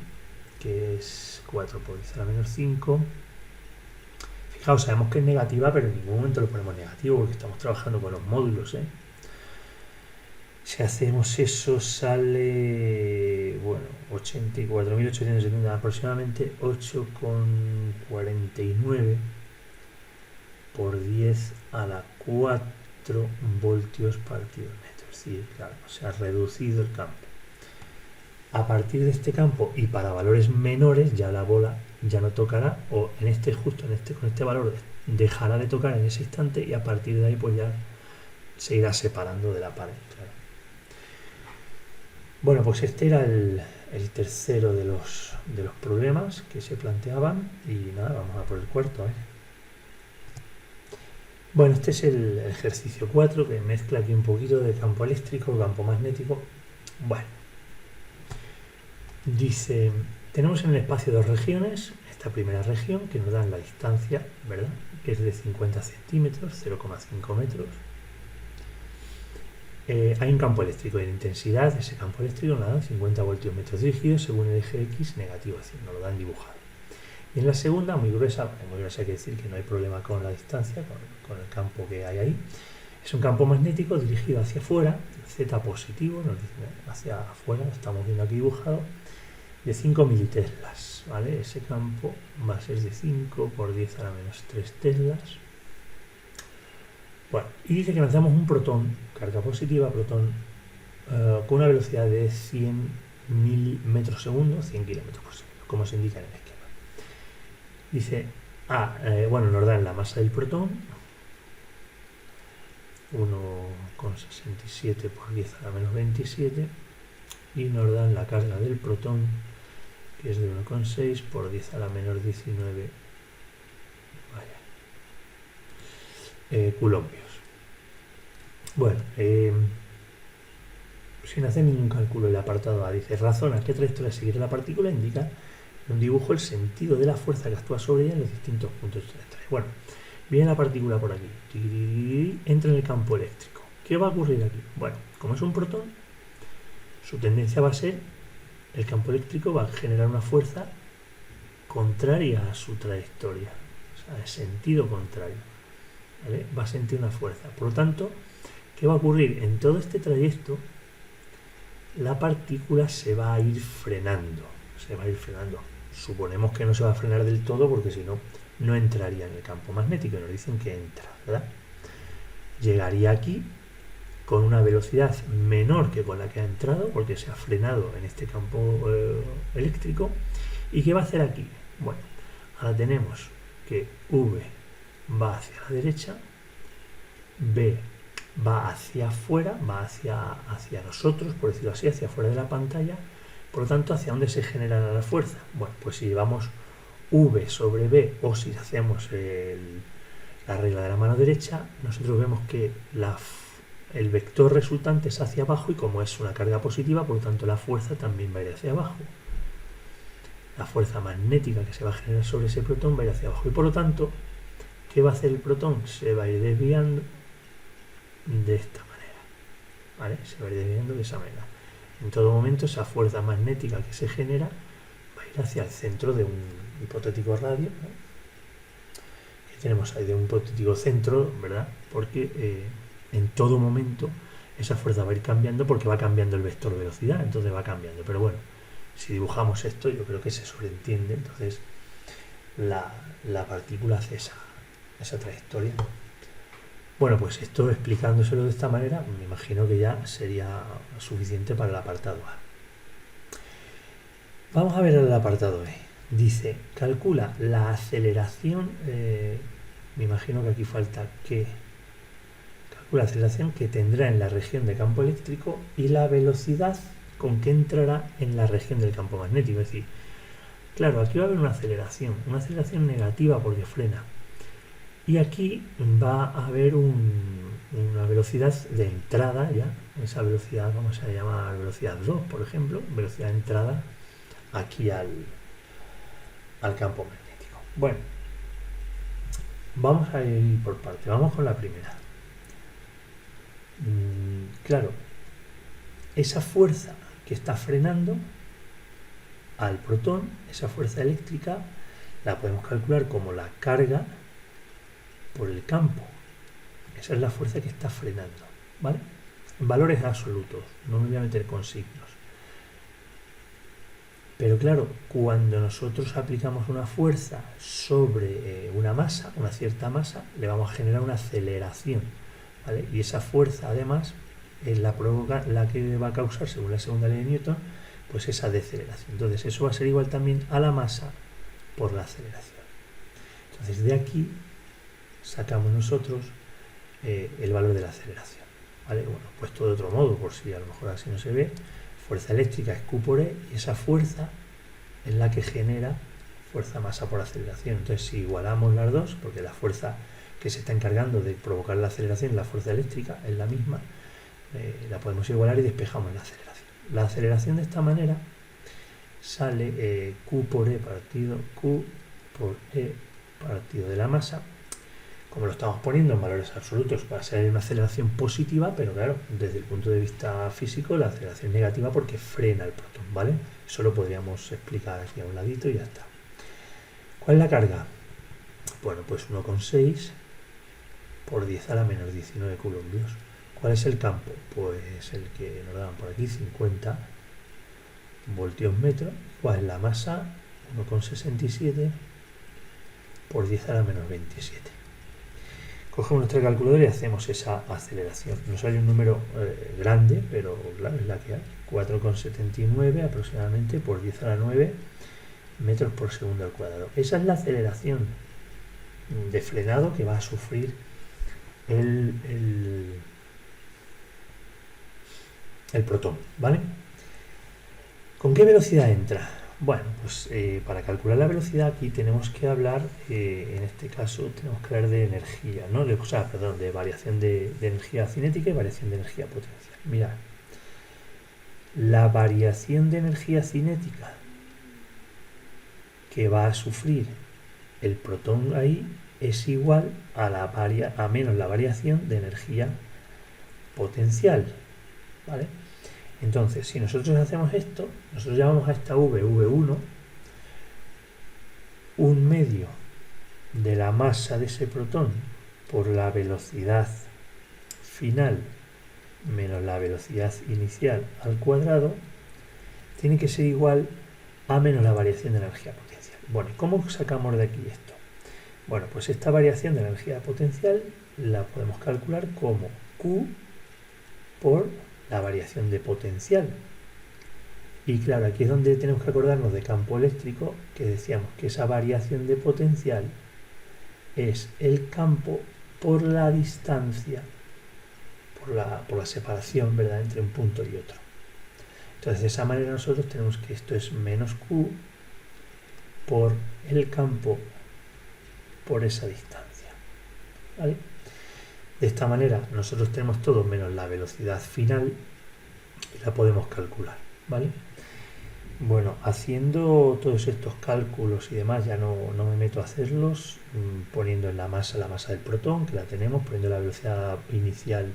Speaker 1: que es 4 por 10 a la menos 5. Fijaos, sabemos que es negativa, pero en ningún momento lo ponemos negativo, porque estamos trabajando con los módulos, Si hacemos eso sale, 84.870, aproximadamente 8,49 por 10 a la 4 voltios partido metro. Es decir, claro, se ha reducido el campo. A partir de este campo y para valores menores ya la bola ya no tocará, o con este valor dejará de tocar en ese instante, y a partir de ahí pues ya se irá separando de la pared. Claro. Bueno, pues este era el tercero de los problemas que se planteaban, y nada, vamos a por el cuarto. Bueno, este es el ejercicio 4, que mezcla aquí un poquito de campo eléctrico, campo magnético. Bueno, dice, tenemos en el espacio dos regiones. Esta primera región, que nos dan la distancia, ¿verdad?, que es de 50 centímetros, 0,5 metros. Hay un campo eléctrico, y la intensidad de ese campo eléctrico nos dan 50 voltios metros dirigidos según el eje X negativo, así nos lo dan dibujado. Y en la segunda, muy gruesa quiere decir que no hay problema con la distancia, con el campo que hay ahí. Es un campo magnético dirigido hacia afuera, Z positivo, nos dice hacia afuera, lo estamos viendo aquí dibujado, de 5 militeslas, ¿vale? Ese campo va a ser de 5 por 10 a la menos 3 teslas. Bueno, y dice que lanzamos un protón, carga positiva, protón, con una velocidad de 100.000 metros segundo, 100 kilómetros por segundo, como se indica en el esquema. Dice, nos dan la masa del protón, 1,67 por 10 a la menos 27, y nos dan la carga del protón, que es de 1,6 por 10 a la menos 19 coulombios. Bueno, sin hacer ningún cálculo, el apartado A dice, razona qué trayectoria seguirá la partícula, indica en un dibujo el sentido de la fuerza que actúa sobre ella en los distintos puntos de trayectoria. Bueno, viene la partícula por aquí, entra en el campo eléctrico. ¿Qué va a ocurrir aquí? Bueno, como es un protón, su tendencia va a ser, el campo eléctrico va a generar una fuerza contraria a su trayectoria, o sea, en sentido contrario, ¿vale? Va a sentir una fuerza. Por lo tanto, ¿qué va a ocurrir? En todo este trayecto, la partícula se va a ir frenando. Suponemos que no se va a frenar del todo, porque si no, no entraría en el campo magnético, y nos dicen que entra, ¿verdad? Llegaría aquí con una velocidad menor que con la que ha entrado, porque se ha frenado en este campo eléctrico. ¿Y qué va a hacer aquí? Bueno, ahora tenemos que V va hacia la derecha, B va hacia afuera, va hacia nosotros, por decirlo así, hacia afuera de la pantalla. Por lo tanto, ¿hacia dónde se generará la fuerza? Bueno, pues si llevamos V sobre B, o si hacemos la regla de la mano derecha, nosotros vemos que el vector resultante es hacia abajo, y como es una carga positiva, por lo tanto la fuerza también va a ir hacia abajo. La fuerza magnética que se va a generar sobre ese protón va a ir hacia abajo, y por lo tanto, ¿qué va a hacer el protón? Se va a ir desviando de esta manera, ¿vale? Se va a ir desviando de esa manera. En todo momento esa fuerza magnética que se genera va a ir hacia el centro de un hipotético radio, ¿no? Que tenemos ahí de un hipotético centro, ¿verdad? Porque en todo momento esa fuerza va a ir cambiando porque va cambiando el vector velocidad, entonces va cambiando. Pero bueno, si dibujamos esto yo creo que se sobreentiende, entonces la partícula hace esa trayectoria. Bueno, pues esto explicándoselo de esta manera, me imagino que ya sería suficiente para el apartado A. Vamos a ver el apartado B. Dice, calcula la aceleración, me imagino que aquí falta que, calcula la aceleración que tendrá en la región de campo eléctrico y la velocidad con que entrará en la región del campo magnético. Es decir, claro, aquí va a haber una aceleración negativa porque frena. Y aquí va a haber una velocidad de entrada ya, esa velocidad vamos a llamar velocidad 2, por ejemplo, velocidad de entrada aquí al campo magnético. Bueno, vamos a ir por parte, vamos con la primera. Claro, esa fuerza que está frenando al protón, esa fuerza eléctrica, la podemos calcular como la carga por el campo. Esa es la fuerza que está frenando, ¿vale? En valores absolutos, no me voy a meter con signos. Pero claro, cuando nosotros aplicamos una fuerza sobre una masa, una cierta masa, le vamos a generar una aceleración, ¿vale? Y esa fuerza además es la que va a causar, según la segunda ley de Newton, pues esa deceleración. Entonces eso va a ser igual también a la masa por la aceleración. Entonces de aquí sacamos nosotros el valor de la aceleración, ¿vale? Bueno, puesto de otro modo, por si a lo mejor así no se ve, fuerza eléctrica es Q por E y esa fuerza es la que genera fuerza masa por aceleración. Entonces si igualamos las dos, porque la fuerza que se está encargando de provocar la aceleración, la fuerza eléctrica, es la misma, la podemos igualar y despejamos la aceleración. La aceleración de esta manera sale Q por E partido Q por E partido de la masa. Como lo estamos poniendo en valores absolutos, va a ser una aceleración positiva, pero claro, desde el punto de vista físico, la aceleración negativa porque frena el protón, ¿vale? Eso lo podríamos explicar aquí a un ladito y ya está. ¿Cuál es la carga? Bueno, pues 1,6 por 10 a la menos 19 coulombios. ¿Cuál es el campo? Pues el que nos daban por aquí, 50 voltios metro. ¿Cuál es la masa? 1,67 por 10 a la menos 27. Cogemos nuestra calculadora y hacemos esa aceleración. Nos sale un número grande, pero claro, es la que hay. 4,79 aproximadamente por 10 a la 9 metros por segundo al cuadrado. Esa es la aceleración de frenado que va a sufrir el protón, ¿vale? ¿Con qué velocidad entra? Bueno, pues para calcular la velocidad aquí tenemos que hablar, en este caso tenemos que hablar de energía, ¿no? De variación de energía cinética y variación de energía potencial. Mirad, la variación de energía cinética que va a sufrir el protón ahí es igual a menos la variación de energía potencial, ¿vale? Entonces, si nosotros hacemos esto, nosotros llamamos a esta V1, un medio de la masa de ese protón por la velocidad final menos la velocidad inicial al cuadrado, tiene que ser igual a menos la variación de energía potencial. Bueno, ¿cómo sacamos de aquí esto? Bueno, pues esta variación de energía potencial la podemos calcular como Q por la variación de potencial. Y claro, aquí es donde tenemos que acordarnos de campo eléctrico, que decíamos que esa variación de potencial es el campo por la distancia, por la separación, ¿verdad?, entre un punto y otro. Entonces, de esa manera nosotros tenemos que esto es menos Q por el campo por esa distancia, ¿vale? De esta manera nosotros tenemos todo menos la velocidad final y la podemos calcular, ¿vale? Bueno, haciendo todos estos cálculos y demás, ya no me meto a hacerlos, poniendo en la masa del protón, que la tenemos, poniendo la velocidad inicial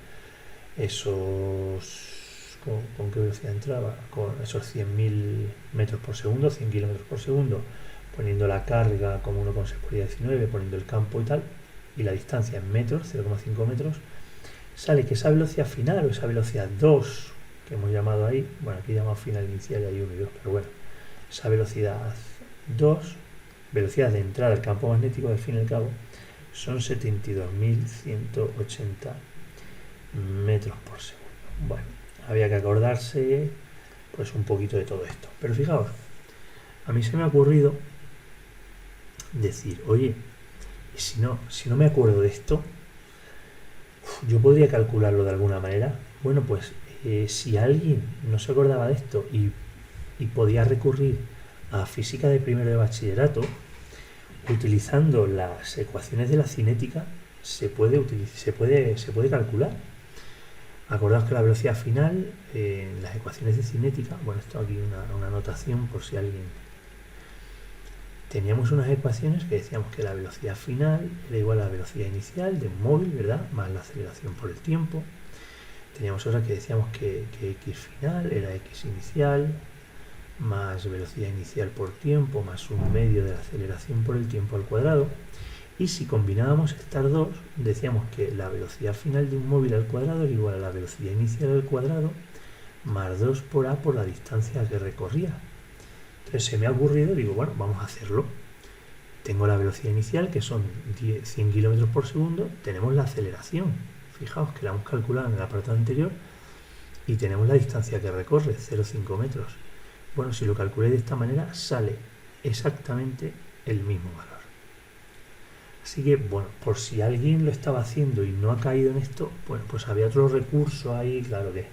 Speaker 1: esos ¿Con qué velocidad entraba? Con esos 100.000 metros por segundo, 100 kilómetros por segundo, poniendo la carga como 1,6 por 19, poniendo el campo y tal, y la distancia en metros, 0,5 metros, sale que esa velocidad final o esa velocidad 2 que hemos llamado ahí, bueno, aquí llamamos final inicial y hay 1 y 2, pero bueno, esa velocidad 2, velocidad de entrada al campo magnético, al fin y al cabo, son 72.180 metros por segundo. Bueno, había que acordarse pues un poquito de todo esto. Pero fijaos, a mí se me ha ocurrido decir, oye, si no me acuerdo de esto, yo podría calcularlo de alguna manera. Bueno, pues si alguien no se acordaba de esto y podía recurrir a física de primero de bachillerato, utilizando las ecuaciones de la cinética, se puede calcular. Acordaos que la velocidad final, en las ecuaciones de cinética, bueno, esto aquí una anotación por si alguien... Teníamos unas ecuaciones que decíamos que la velocidad final era igual a la velocidad inicial de un móvil, ¿verdad? Más la aceleración por el tiempo. Teníamos otra que decíamos que x final era x inicial más velocidad inicial por tiempo más un medio de la aceleración por el tiempo al cuadrado. Y si combinábamos estas dos, decíamos que la velocidad final de un móvil al cuadrado era igual a la velocidad inicial al cuadrado más 2 por a por la distancia que recorría. Entonces se me ha ocurrido, digo, bueno, vamos a hacerlo. Tengo la velocidad inicial, que son 100 km por segundo, tenemos la aceleración. Fijaos que la hemos calculado en el apartado anterior y tenemos la distancia que recorre, 0,5 metros. Bueno, si lo calculé de esta manera, sale exactamente el mismo valor. Así que, bueno, por si alguien lo estaba haciendo y no ha caído en esto, bueno, pues había otro recurso ahí, claro que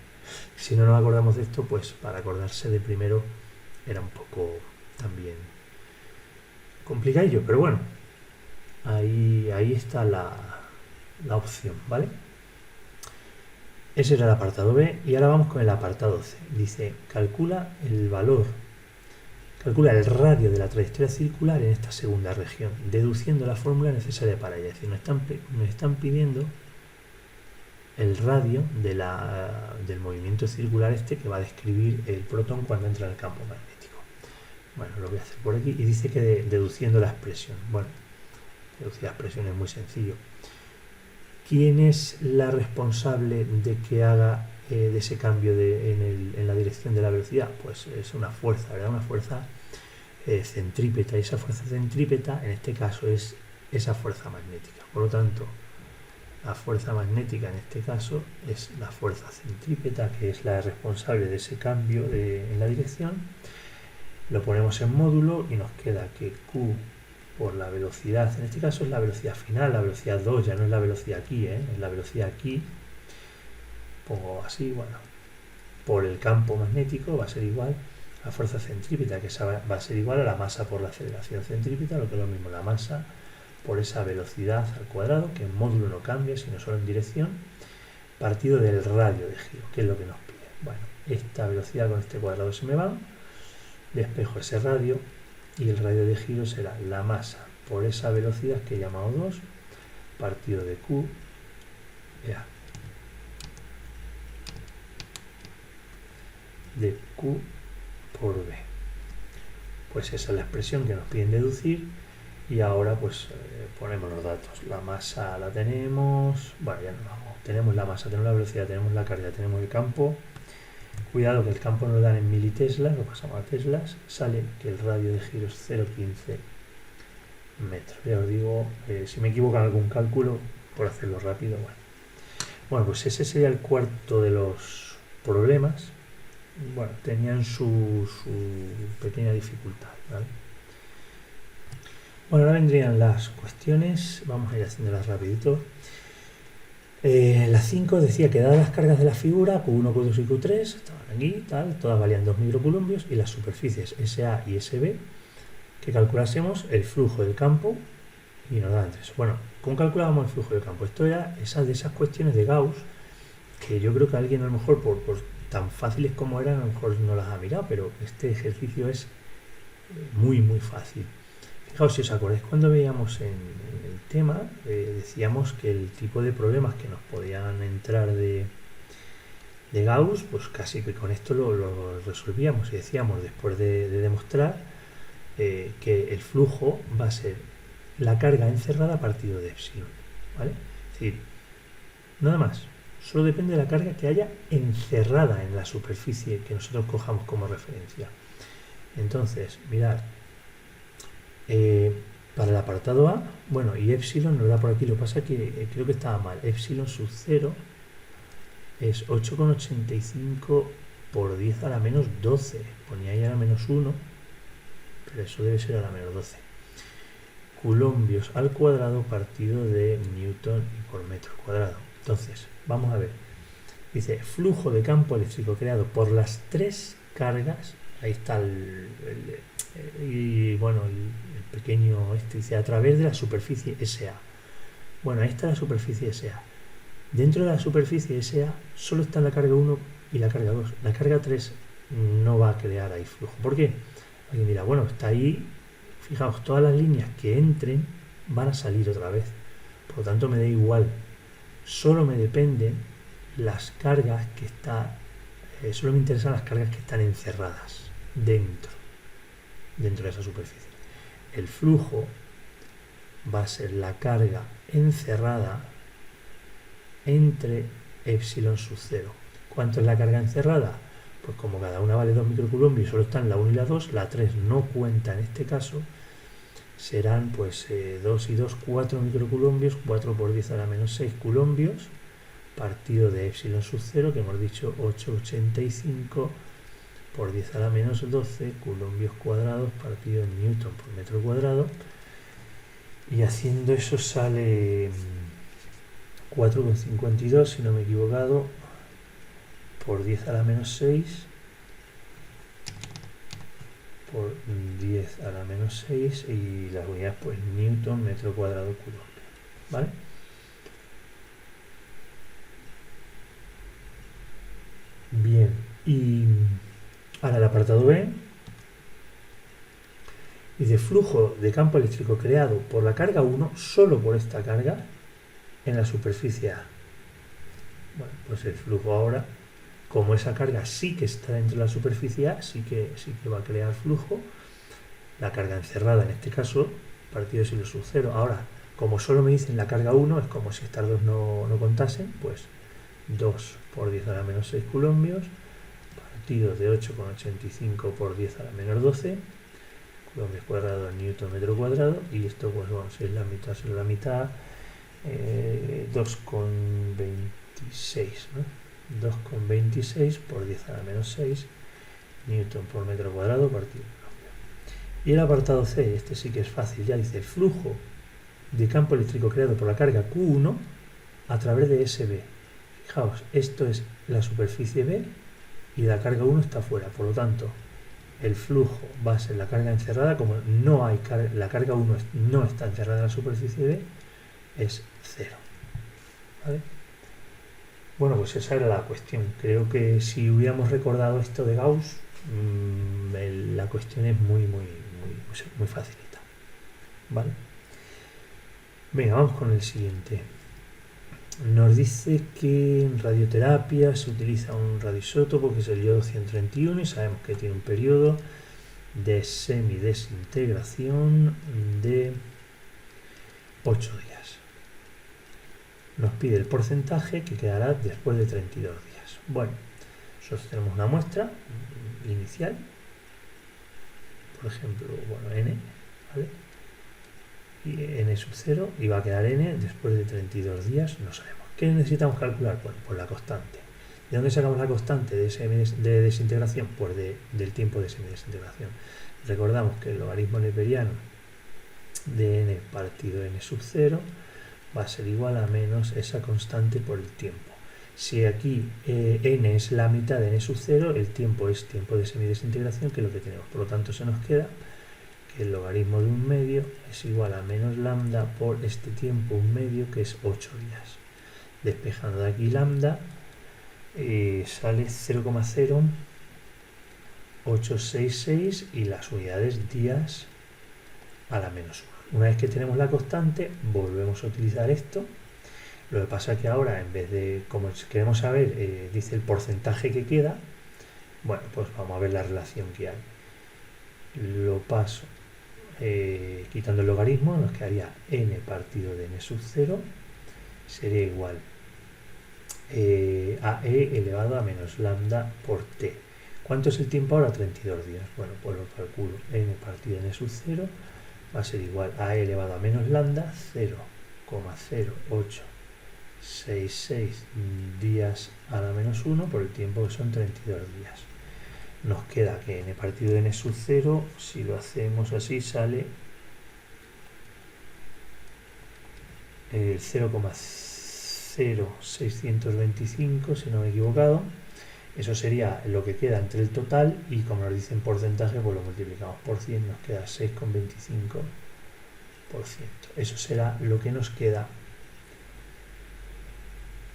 Speaker 1: si no nos acordamos de esto, pues para acordarse de primero era un poco también complicadillo, pero bueno, ahí está la opción, ¿vale? Ese era el apartado B y ahora vamos con el apartado C. Dice, calcula el radio de la trayectoria circular en esta segunda región, deduciendo la fórmula necesaria para ella. Es decir, nos están pidiendo el radio del movimiento circular que va a describir el protón cuando entra en el campo magnético. Bueno, lo voy a hacer por aquí y dice que deduciendo la expresión. Bueno, deducir la expresión es muy sencillo. ¿Quién es la responsable de que haga de ese cambio en la dirección de la velocidad? Pues es una fuerza, ¿verdad? Una fuerza centrípeta. Y esa fuerza centrípeta, en este caso, es esa fuerza magnética. Por lo tanto, la fuerza magnética en este caso es la fuerza centrípeta, que es la responsable de ese cambio en la dirección. Lo ponemos en módulo y nos queda que Q por la velocidad, en este caso es la velocidad final, la velocidad 2, ya no es la velocidad aquí, es la velocidad aquí, pongo así, bueno, por el campo magnético va a ser igual a la fuerza centrípeta, que va a ser igual a la masa por la aceleración centrípeta, lo que es lo mismo, la masa por esa velocidad al cuadrado, que en módulo no cambia, sino solo en dirección, partido del radio de giro, que es lo que nos pide. Bueno, esta velocidad con este cuadrado se me va, despejo ese radio, y el radio de giro será la masa por esa velocidad que he llamado 2 partido de Q de Q por B. Pues esa es la expresión que nos piden deducir y ahora pues ponemos los datos. La masa la tenemos, bueno, ya nos vamos. Tenemos la masa, tenemos la velocidad, tenemos la carga, tenemos el campo. Cuidado que el campo nos dan en militeslas, lo pasamos a teslas, sale que el radio de giro es 0,15 metros. Ya os digo, si me equivoco en algún cálculo, por hacerlo rápido, bueno, pues ese sería el cuarto de los problemas. Bueno, tenían su pequeña dificultad, ¿vale? Bueno, ahora vendrían las cuestiones, vamos a ir haciéndolas rapidito. La 5 decía que dadas las cargas de la figura, Q1, Q2 y Q3, estaban aquí, tal, todas valían 2 microcoulombios, y las superficies SA y SB, que calculásemos el flujo del campo y nos daban 3. Bueno, ¿cómo calculábamos el flujo del campo? Esto era de esas cuestiones de Gauss, que yo creo que alguien a lo mejor, por tan fáciles como eran, a lo mejor no las ha mirado, pero este ejercicio es muy, muy fácil. Fijaos, si os acordáis, cuando veíamos en el tema, decíamos que el tipo de problemas que nos podían entrar de de Gauss, pues casi que con esto lo resolvíamos y decíamos, después de demostrar que el flujo va a ser la carga encerrada partido de epsilon, ¿vale? Es decir, nada más, solo depende de la carga que haya encerrada en la superficie que nosotros cojamos como referencia. Entonces, mirad, para el apartado A, bueno, y epsilon nos da por aquí, lo que pasa es que creo que estaba mal, epsilon sub 0 es 8,85 por 10 a la menos 12, ponía ahí a la menos 1, pero eso debe ser a la menos 12. Coulombios al cuadrado partido de newton por metro cuadrado. Entonces, vamos a ver. Dice, flujo de campo eléctrico creado por las tres cargas. Ahí está el pequeño, dice, a través de la superficie SA. Bueno, ahí está la superficie SA. Dentro de la superficie SA solo está la carga 1 y la carga 2. La carga 3 no va a crear ahí flujo. ¿Por qué? Alguien dirá, bueno, está ahí. Fijaos, todas las líneas que entren van a salir otra vez. Por lo tanto, me da igual. Solo me dependen las cargas que están... solo me interesan las cargas que están encerradas dentro de esa superficie. El flujo va a ser la carga encerrada entre epsilon sub 0. ¿Cuánto es la carga encerrada? Pues como cada una vale 2 microcoulombios y solo están la 1 y la 2, la 3 no cuenta en este caso, serán pues 2 y 2, 4 microcoulombios, 4 por 10 a la menos 6 coulombios, partido de epsilon sub 0, que hemos dicho 8,85 por 10 a la menos 12 coulombios cuadrados, partido en newton por metro cuadrado, y haciendo eso sale 4,52, si no me he equivocado, por 10 a la menos 6 por 10 a la menos 6 y las unidades pues newton metro cuadrado coulombo, ¿vale? Bien, y ahora el apartado B dice flujo de campo eléctrico creado por la carga 1, solo por esta carga, en la superficie A. Bueno, pues el flujo ahora, como esa carga sí que está dentro de la superficie A, sí que va a crear flujo. La carga encerrada en este caso, partido de epsilon sub 0. Ahora, como solo me dicen la carga 1, es como si estas dos no contasen, pues 2 por 10 a la menos 6 coulombios, partido de 8,85 por 10 a la menos 12, coulombios cuadrados newton metro cuadrado, y esto pues bueno, si es la mitad, sobre la mitad, 2,26, ¿no? 2,26 por 10 a la menos 6 newton por metro cuadrado partido. Y el apartado C, este sí que es fácil, ya dice el flujo de campo eléctrico creado por la carga Q1 a través de SB. Fijaos, esto es la superficie B y la carga 1 está fuera, por lo tanto el flujo va a ser la carga encerrada, como no hay la carga 1 no está encerrada en la superficie B, es 0. ¿Vale? Bueno, pues esa era la cuestión. Creo que si hubiéramos recordado esto de Gauss, la cuestión es muy facilita. ¿Vale? Venga, vamos con el siguiente. Nos dice que en radioterapia se utiliza un radioisótopo que es el yodo 131 y sabemos que tiene un periodo de semidesintegración de 8 días. Nos pide el porcentaje que quedará después de 32 días. Bueno, nosotros tenemos una muestra inicial, por ejemplo, bueno, n, ¿vale? Y n sub 0, y va a quedar n después de 32 días, no sabemos. ¿Qué necesitamos calcular? Bueno, pues la constante. ¿De dónde sacamos la constante de desintegración? Pues del tiempo de semidesintegración. Recordamos que el logaritmo neperiano de n partido n sub 0 va a ser igual a menos esa constante por el tiempo. Si aquí n es la mitad de n sub 0, el tiempo es tiempo de semidesintegración, que es lo que tenemos. Por lo tanto, se nos queda que el logaritmo de un medio es igual a menos lambda por este tiempo, un medio, que es 8 días. Despejando de aquí lambda, sale 0,0866 y las unidades días a la menos 1. Una vez que tenemos la constante, volvemos a utilizar esto Lo que pasa es que ahora, en vez de, como queremos saber, dice el porcentaje que queda, bueno, pues vamos a ver la relación que hay. Lo paso quitando el logaritmo, nos quedaría n partido de n sub 0 sería igual a e elevado a menos lambda por t. ¿Cuánto es el tiempo ahora? 32 días. Bueno, pues lo calculo. N partido de n sub 0 va a ser igual a e elevado a menos lambda 0,0866 días a la menos 1 por el tiempo que son 32 días. Nos queda que n partido de n sub 0, si lo hacemos así, sale el 0,0625, si no me he equivocado. Eso sería lo que queda entre el total y, como nos dicen porcentaje, pues lo multiplicamos por 100, nos queda 6,25%. Eso será lo que nos queda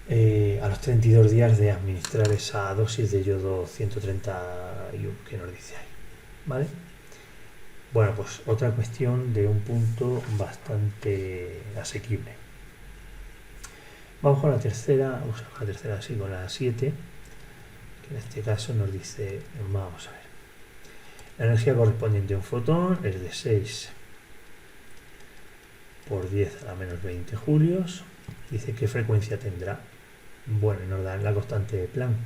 Speaker 1: a los 32 días de administrar esa dosis de yodo 131 que nos dice ahí, ¿vale? Bueno, pues otra cuestión de un punto bastante asequible. Vamos con la tercera, sí, con la 7, que en este caso nos dice, vamos a ver, la energía correspondiente a un fotón es de 6 por 10 a la menos 20 julios. Dice qué frecuencia tendrá. Bueno, nos dan la constante de Planck.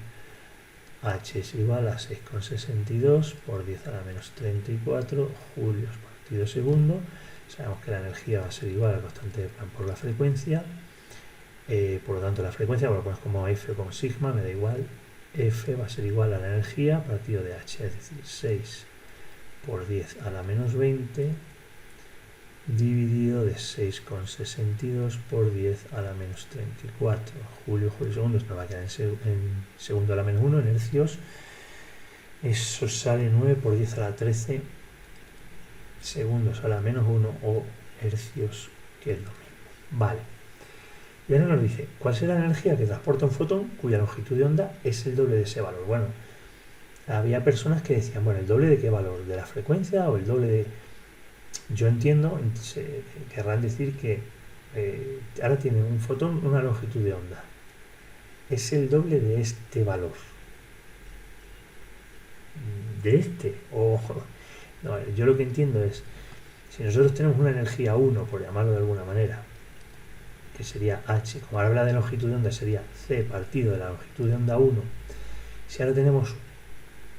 Speaker 1: H es igual a 6,62 por 10 a la menos 34 julios partido segundo. Sabemos que la energía va a ser igual a la constante de Planck por la frecuencia. Por lo tanto, la frecuencia, lo pones como F o como sigma, me da igual. F va a ser igual a la energía partido de H, es decir, 6 por 10 a la menos 20 dividido de 6,62 por 10 a la menos 34. Julio segundos, nos va a quedar en segundo a la menos 1, en hercios. Eso sale 9 por 10 a la 13 segundos a la menos 1 o hercios, que es lo mismo. Vale. Y ahora nos dice, ¿cuál será la energía que transporta un fotón cuya longitud de onda es el doble de ese valor? Bueno, había personas que decían, bueno, ¿el doble de qué valor? ¿De la frecuencia o el doble de...? Yo entiendo, querrán decir que ahora tiene un fotón una longitud de onda. Es el doble de este valor. ¿De este? O no, yo lo que entiendo es, si nosotros tenemos una energía 1, por llamarlo de alguna manera, que sería H, como ahora habla de longitud de onda, sería C partido de la longitud de onda 1. Si ahora tenemos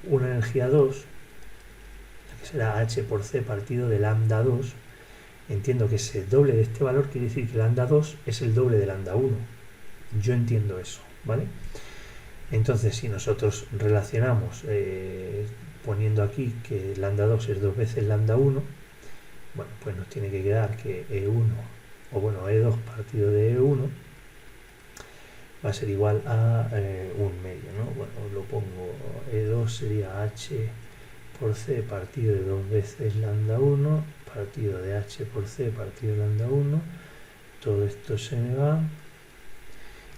Speaker 1: una energía 2, que será H por C partido de lambda 2, entiendo que ese doble de este valor quiere decir que lambda 2 es el doble de lambda 1. Yo entiendo eso, ¿vale? Entonces, si nosotros relacionamos poniendo aquí que lambda 2 es 2 veces lambda 1, bueno, pues nos tiene que quedar que E1, o bueno, E2 partido de E1 va a ser igual a 1 medio, ¿no? Bueno, lo pongo, E2 sería H por C partido de 2 veces lambda 1 partido de H por C partido de lambda 1. Todo esto se me va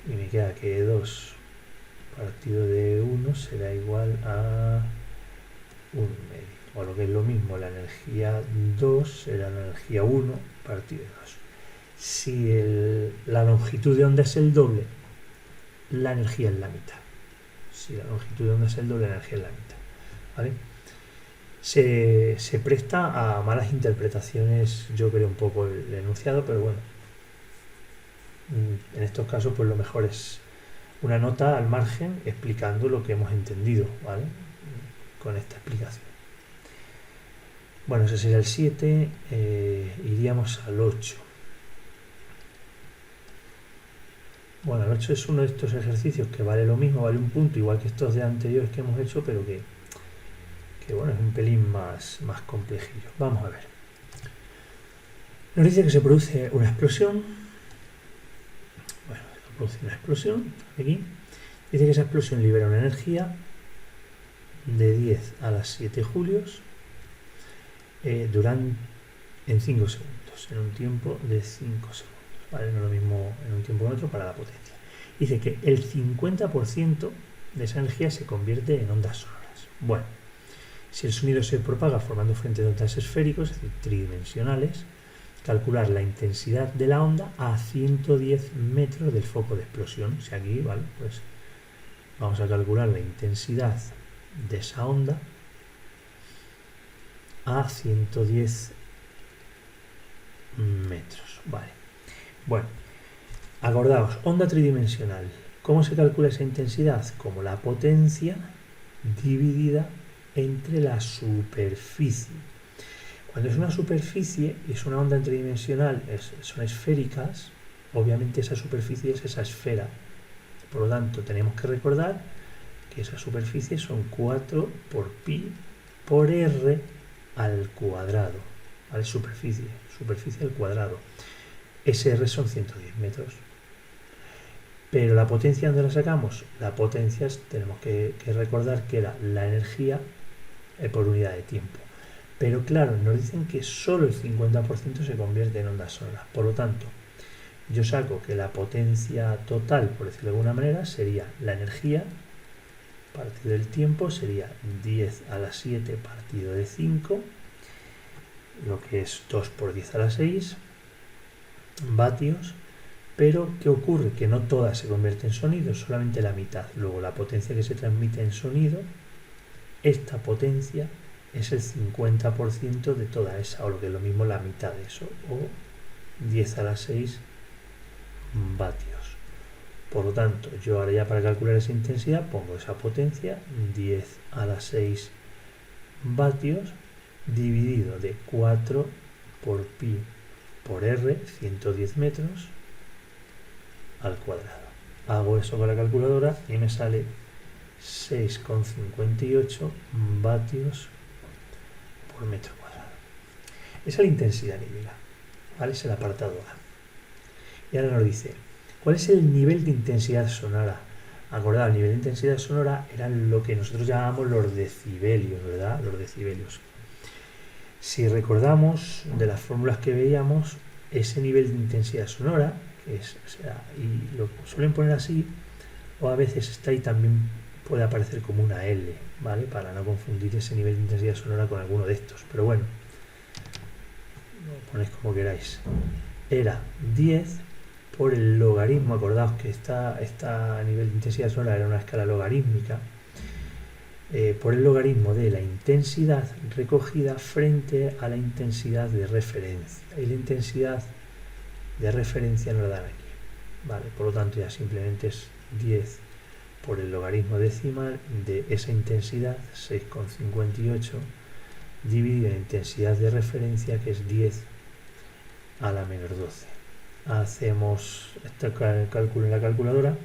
Speaker 1: y me queda que E2 partido de 1 será igual a 1 medio, o lo que es lo mismo, la energía 2 será la energía 1 partido de 2. Si la longitud de onda es el doble, la energía es la mitad. Si la longitud de onda es el doble, la energía es la mitad, ¿vale? Se presta a malas interpretaciones, yo creo, un poco el enunciado, pero bueno, en estos casos pues lo mejor es una nota al margen explicando lo que hemos entendido, ¿vale? Con esta explicación. Bueno, ese sería el 7, iríamos al 8. Bueno, el 8 es uno de estos ejercicios que vale lo mismo, vale un punto, igual que estos de anteriores que hemos hecho, pero que bueno, es un pelín más complejillo. Vamos a ver. Nos dice que se produce una explosión. Bueno, se produce una explosión, aquí. Dice que esa explosión libera una energía de 10 a las 7 julios en 5 segundos, en un tiempo de 5 segundos. ¿Vale? No es lo mismo en un tiempo que en otro para la potencia. Dice que el 50% de esa energía se convierte en ondas sonoras. Bueno, si el sonido se propaga formando frentes de ondas esféricos, es decir, tridimensionales, calcular la intensidad de la onda a 110 metros del foco de explosión. Si aquí, vale, pues vamos a calcular la intensidad de esa onda a 110 metros. Vale. Bueno, acordaos, onda tridimensional. ¿Cómo se calcula esa intensidad? Como la potencia dividida entre la superficie. Cuando es una superficie y es una onda tridimensional, son esféricas, obviamente esa superficie es esa esfera. Por lo tanto, tenemos que recordar que esa superficie son 4 por pi por r al cuadrado. ¿Vale? Superficie al cuadrado. Ese r son 110 metros. Pero la potencia, ¿dónde la sacamos? La potencia tenemos que recordar que era la energía por unidad de tiempo. Pero claro, nos dicen que solo el 50% se convierte en ondas sonoras. Por lo tanto, yo saco que la potencia total, por decirlo de alguna manera, sería la energía partido del tiempo, sería 10 a la 7 partido de 5, lo que es 2 por 10 a la 6 vatios. Pero, ¿qué ocurre? Que no toda se convierte en sonido, solamente la mitad. Luego, la potencia que se transmite en sonido, esta potencia es el 50% de toda esa, o lo que es lo mismo, la mitad de eso, o 10 a la 6 vatios. Por lo tanto, yo ahora ya para calcular esa intensidad pongo esa potencia, 10 a la 6 vatios, dividido de 4 por pi por r, 110 metros, al cuadrado. Hago eso con la calculadora y me sale 6,58 vatios por metro cuadrado. Esa es la intensidad nímica, ¿vale? Es el apartado A. Y ahora nos dice, ¿cuál es el nivel de intensidad sonora? Acordad, el nivel de intensidad sonora eran lo que nosotros llamamos los decibelios, ¿verdad? Los decibelios. Si recordamos de las fórmulas que veíamos, ese nivel de intensidad sonora, y lo suelen poner así, o a veces está ahí también puede aparecer como una L, ¿vale? Para no confundir ese nivel de intensidad sonora con alguno de estos, pero bueno, lo ponéis como queráis. Era 10 por el logaritmo, acordaos que esta nivel de intensidad sonora era una escala logarítmica, por el logaritmo de la intensidad recogida frente a la intensidad de referencia. Y la intensidad de referencia nos la dan aquí, ¿vale? Por lo tanto ya simplemente es 10 por el logaritmo decimal de esa intensidad, 6,58, dividido en intensidad de referencia, que es 10 a la menos 12. Hacemos este cálculo en la calculadora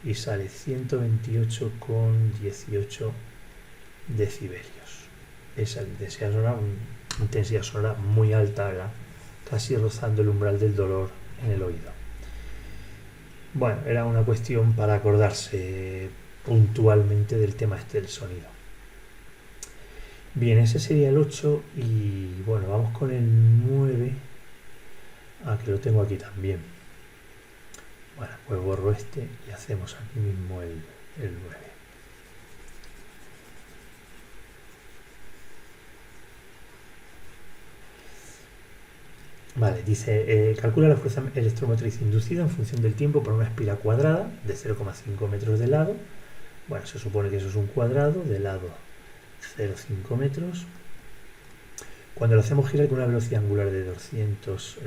Speaker 1: y sale 128,18 decibelios. Esa intensidad sonora muy alta, ¿verdad? Casi rozando el umbral del dolor en el oído. Bueno, era una cuestión para acordarse puntualmente del tema del sonido. Bien, ese sería el 8 y bueno, vamos con el 9. Que lo tengo aquí también. Bueno, pues borro este y hacemos aquí mismo el 9. Vale, dice, calcula la fuerza electromotriz inducida en función del tiempo por una espiral cuadrada de 0,5 metros de lado. Bueno, se supone que eso es un cuadrado, de lado 0,5 metros. Cuando lo hacemos girar con una velocidad angular de 200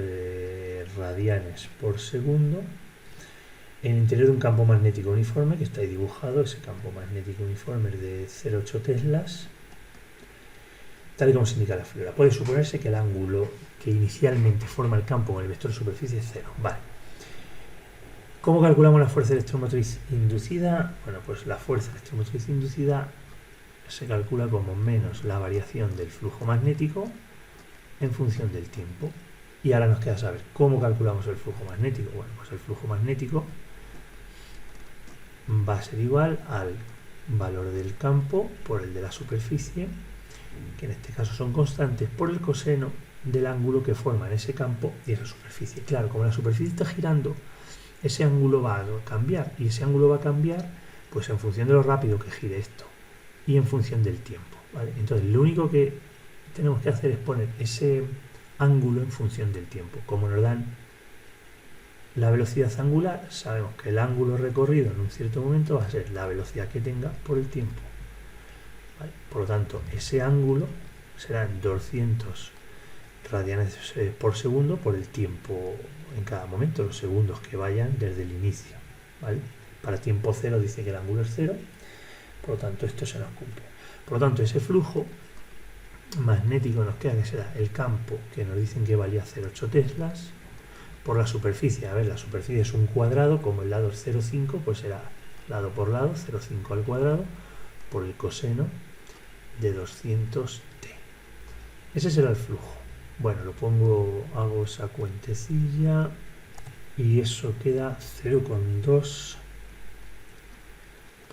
Speaker 1: radianes por segundo, en el interior de un campo magnético uniforme, que está ahí dibujado, ese campo magnético uniforme es de 0,8 teslas, tal y como se indica la figura. Puede suponerse que el ángulo que inicialmente forma el campo con el vector de superficie es 0. Vale. ¿Cómo calculamos la fuerza electromotriz inducida? Bueno, pues la fuerza electromotriz inducida se calcula como menos la variación del flujo magnético en función del tiempo. Y ahora nos queda saber cómo calculamos el flujo magnético. Bueno, pues el flujo magnético va a ser igual al valor del campo por el de la superficie, que en este caso son constantes, por el coseno del ángulo que forma en ese campo y esa superficie. Claro, como la superficie está girando, ese ángulo va a cambiar, y ese ángulo va a cambiar pues en función de lo rápido que gire esto y en función del tiempo, ¿vale? Entonces lo único que tenemos que hacer es poner ese ángulo en función del tiempo. Como nos dan la velocidad angular, sabemos que el ángulo recorrido en un cierto momento va a ser la velocidad que tenga por el tiempo. ¿Vale? Por lo tanto, ese ángulo serán 200 radianes por segundo por el tiempo en cada momento, los segundos que vayan desde el inicio. ¿Vale? Para tiempo cero dice que el ángulo es cero, por lo tanto esto se nos cumple. Por lo tanto, ese flujo magnético nos queda que será el campo, que nos dicen que valía 0,8 teslas, por la superficie. A ver, la superficie es un cuadrado, como el lado es 0,5, pues será lado por lado, 0,5 al cuadrado, por el coseno de 200t. Ese será el flujo. Bueno, lo pongo, hago esa cuentecilla, y eso queda 0,2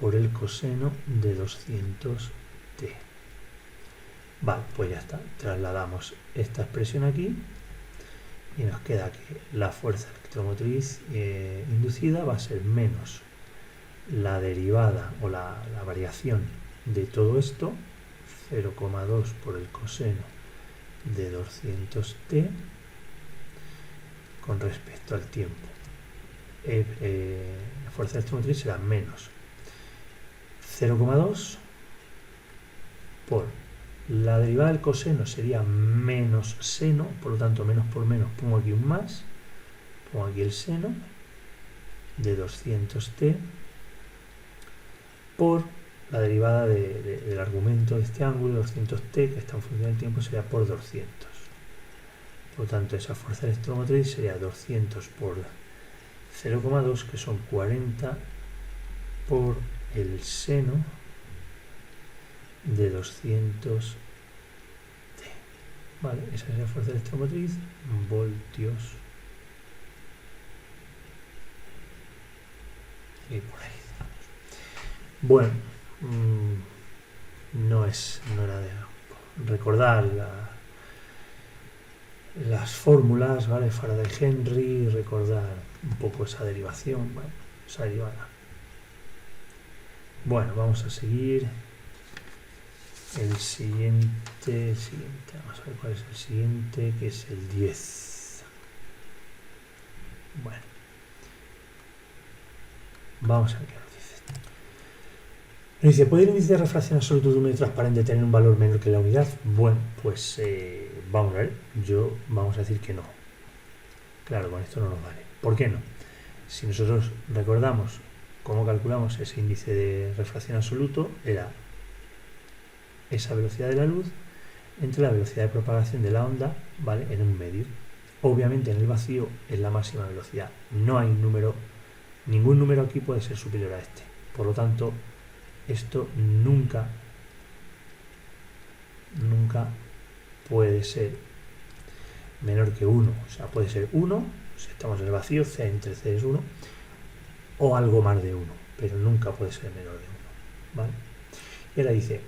Speaker 1: por el coseno de 200t. Vale, pues ya está. Trasladamos esta expresión aquí y nos queda que la fuerza electromotriz inducida va a ser menos la derivada o la variación de todo esto, 0,2 por el coseno de 200t con respecto al tiempo. La fuerza electromotriz será menos 0,2 por la derivada del coseno sería menos seno, por lo tanto menos por menos pongo aquí un más, pongo aquí el seno de 200t por la derivada del argumento de este ángulo, 200t, que está en función del tiempo, sería por 200. Por lo tanto, esa fuerza electromotriz sería 200 por 0,2, que son 40 por el seno de 200t. Vale, esa es la fuerza electromotriz, voltios. Y por ahí. Bueno, no era de recordar las fórmulas, ¿vale? Faraday-Henry, recordar un poco esa derivación, bueno, esa derivada. Bueno, vamos a seguir. El siguiente, vamos a ver cuál es el siguiente, que es el 10. Bueno, vamos a ver qué nos dice. Nos dice, ¿puede el índice de refracción absoluto de un medio transparente tener un valor menor que la unidad? Bueno, pues vamos a ver, vamos a decir que no. Claro, con esto no nos vale. ¿Por qué no? Si nosotros recordamos cómo calculamos ese índice de refracción absoluto, era esa velocidad de la luz entre la velocidad de propagación de la onda, ¿vale?, en un medio. Obviamente en el vacío es la máxima velocidad. No hay ningún número aquí puede ser superior a este. Por lo tanto, esto nunca puede ser menor que 1. O sea, puede ser 1, si estamos en el vacío, C entre C es 1, o algo más de 1, pero nunca puede ser menor de 1, ¿vale? Y ahora dice,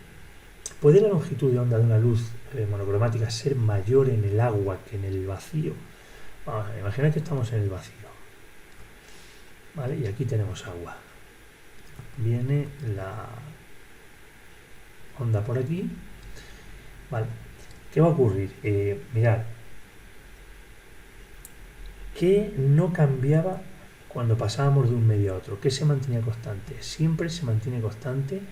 Speaker 1: ¿puede la longitud de onda de una luz monocromática ser mayor en el agua que en el vacío? Vamos a ver, imagina que estamos en el vacío, ¿vale? Y aquí tenemos agua. Viene la onda por aquí, ¿vale? ¿Qué va a ocurrir? Mirad, ¿qué no cambiaba cuando pasábamos de un medio a otro? ¿Qué se mantenía constante? Siempre se mantiene constante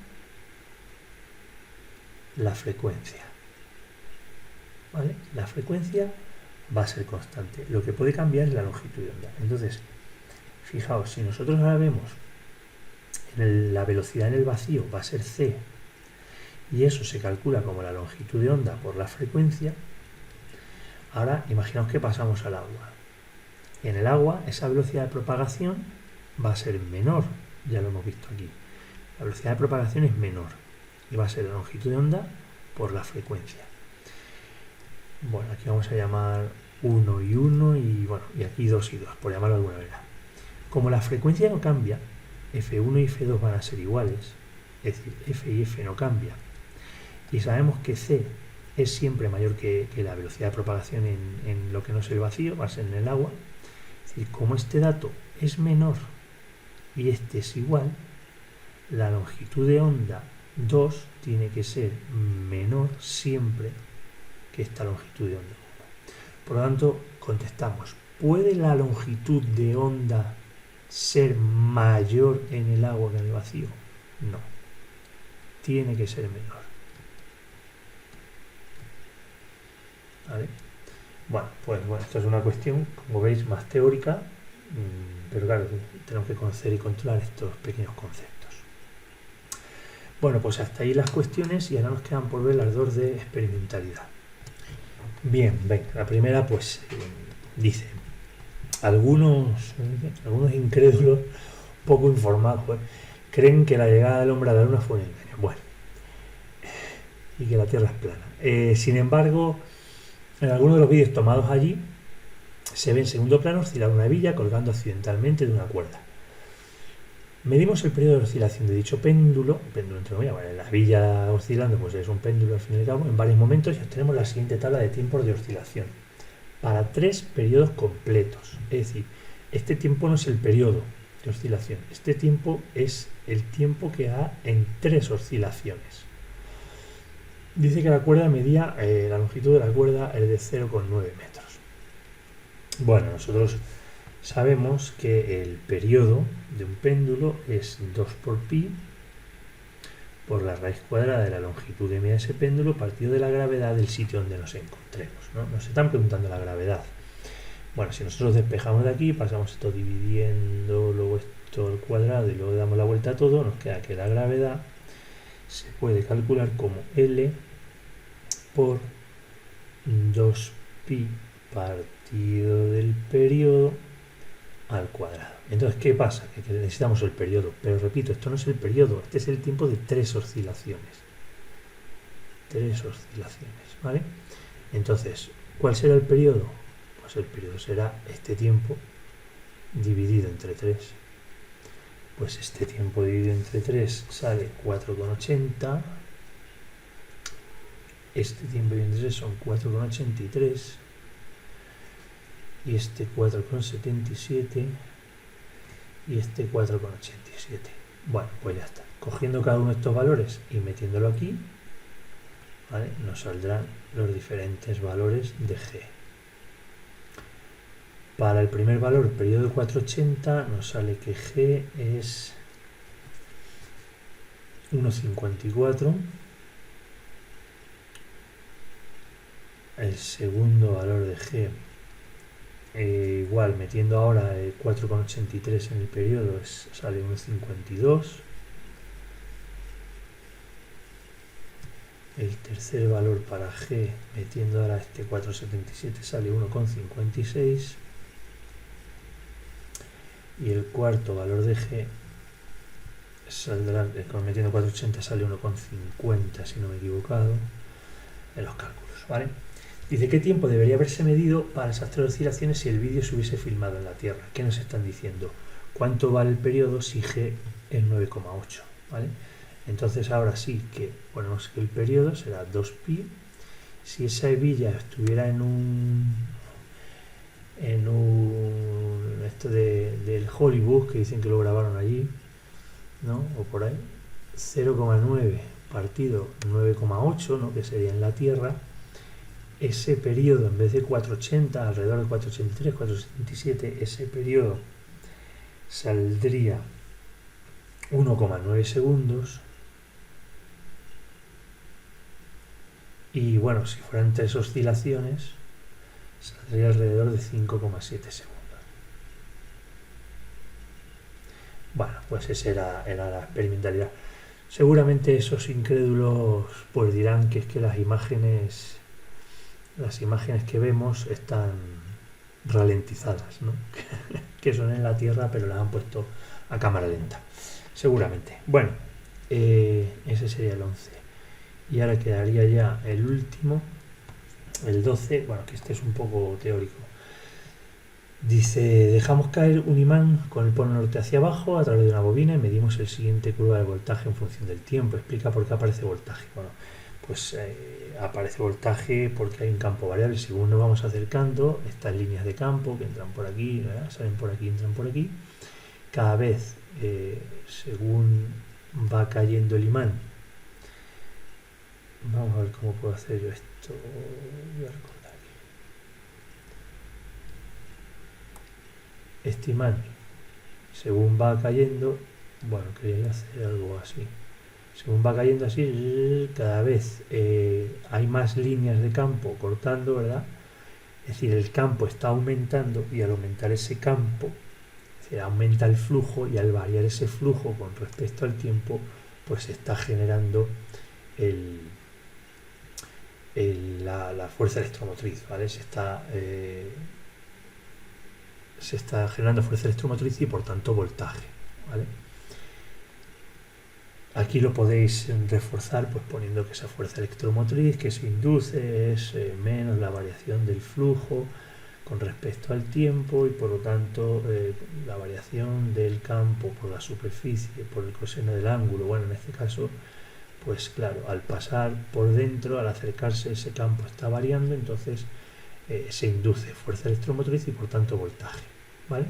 Speaker 1: la frecuencia, ¿vale? La frecuencia va a ser constante. Lo que puede cambiar es la longitud de onda. Entonces, fijaos, si nosotros ahora vemos la velocidad en el vacío va a ser c, y eso se calcula como la longitud de onda por la frecuencia, ahora imaginaos que pasamos al agua. En el agua esa velocidad de propagación va a ser menor, ya lo hemos visto aquí. La velocidad de propagación es menor y va a ser la longitud de onda por la frecuencia. Bueno, aquí vamos a llamar 1 y 1 y bueno, y aquí 2 y 2, por llamarlo de alguna manera. Como la frecuencia no cambia, F1 y F2 van a ser iguales, es decir, F y F no cambia, y sabemos que C es siempre mayor que la velocidad de propagación en lo que no es el vacío, va a ser en el agua. Es decir, como este dato es menor y este es igual, la longitud de onda 2 tiene que ser menor siempre que esta longitud de onda 1. Por lo tanto, contestamos, ¿puede la longitud de onda ser mayor en el agua que en el vacío? No, tiene que ser menor. ¿Vale? Bueno, pues bueno, esto es una cuestión, como veis, más teórica, pero claro, tenemos que conocer y controlar estos pequeños conceptos. Bueno, pues hasta ahí las cuestiones y ahora nos quedan por ver las dos de experimentalidad. Bien, venga, la primera pues dice, algunos incrédulos, poco informados, creen que la llegada del hombre a la luna fue un engaño. Bueno, y que la Tierra es plana. Sin embargo, en algunos de los vídeos tomados allí, se ve en segundo plano oscilar una hebilla colgando accidentalmente de una cuerda. Medimos el periodo de oscilación de dicho péndulo entre comillas, bueno, la hebilla oscilando pues es un péndulo al fin y al cabo, en varios momentos y obtenemos la siguiente tabla de tiempos de oscilación para 3 periodos completos. Es decir, este tiempo no es el periodo de oscilación, este tiempo es el tiempo que da en 3 oscilaciones. Dice que la cuerda medía, la longitud de la cuerda es de 0,9 metros. Bueno, nosotros sabemos que el periodo de un péndulo es 2 por pi por la raíz cuadrada de la longitud de media de ese péndulo partido de la gravedad del sitio donde nos encontremos, ¿no? Nos están preguntando la gravedad. Bueno, si nosotros despejamos de aquí, pasamos esto dividiendo, luego esto al cuadrado y luego damos la vuelta a todo, nos queda que la gravedad se puede calcular como L por 2pi partido del periodo al cuadrado. Entonces, ¿qué pasa? Que necesitamos el periodo. Pero repito, esto no es el periodo, este es el tiempo de 3 oscilaciones. 3 oscilaciones, ¿vale? Entonces, ¿cuál será el periodo? Pues el periodo será este tiempo dividido entre 3. Pues este tiempo dividido entre 3 sale 4,80. Este tiempo dividido entre 3 son 4,83. Y este 4,77 y este 4,87. Bueno, pues ya está. Cogiendo cada uno de estos valores y metiéndolo aquí, ¿vale? Nos saldrán los diferentes valores de G. Para el primer valor, periodo de 4,80, nos sale que G es 1,54. El segundo valor de G, igual, metiendo ahora 4,83 en el periodo, sale 1,52. El tercer valor para G, metiendo ahora este 4,77, sale 1,56. Y el cuarto valor de G saldrá, metiendo 4,80 sale 1,50, si no me he equivocado, en los cálculos, ¿vale? Dice, ¿qué tiempo debería haberse medido para esas 3 oscilaciones si el vídeo se hubiese filmado en la Tierra? ¿Qué nos están diciendo? ¿Cuánto vale el periodo si G es 9,8? ¿Vale? Entonces ahora sí que ponemos que el periodo será 2pi. Si esa hebilla estuviera en un esto del Hollywood, que dicen que lo grabaron allí, ¿no? O por ahí, 0,9 partido 9,8, ¿no? Que sería en la Tierra. Ese periodo, en vez de 4,80, alrededor de 4,83, 4,77, ese periodo saldría 1,9 segundos. Y bueno, si fueran 3 oscilaciones, saldría alrededor de 5,7 segundos. Bueno, pues esa era la experimentalidad. Seguramente esos incrédulos pues dirán que es que las imágenes que vemos están ralentizadas, ¿no? Que son en la Tierra, pero las han puesto a cámara lenta. Seguramente. Bueno, ese sería el 11. Y ahora quedaría ya el último, el 12, bueno, que este es un poco teórico. Dice, dejamos caer un imán con el polo norte hacia abajo a través de una bobina y medimos el siguiente curva de voltaje en función del tiempo. Explica por qué aparece voltaje. Bueno, pues aparece voltaje porque hay un campo variable. Según nos vamos acercando, estas líneas de campo que entran por aquí, ¿verdad? Salen por aquí, entran por aquí. Cada vez, según va cayendo el imán, vamos a ver cómo puedo hacer yo esto. Voy a recordar aquí. este imán, según va cayendo, bueno, quería hacer algo así. Según va cayendo así, cada vez hay más líneas de campo cortando, ¿verdad? Es decir, el campo está aumentando y al aumentar ese campo, es decir, aumenta el flujo y al variar ese flujo con respecto al tiempo, pues se está generando la fuerza electromotriz, ¿vale? Se está generando fuerza electromotriz y por tanto voltaje, ¿vale? Aquí lo podéis reforzar pues poniendo que esa fuerza electromotriz que se induce es menos la variación del flujo con respecto al tiempo y por lo tanto la variación del campo por la superficie, por el coseno del ángulo. Bueno, en este caso, pues claro, al pasar por dentro, al acercarse ese campo está variando, entonces se induce fuerza electromotriz y por tanto voltaje, ¿vale?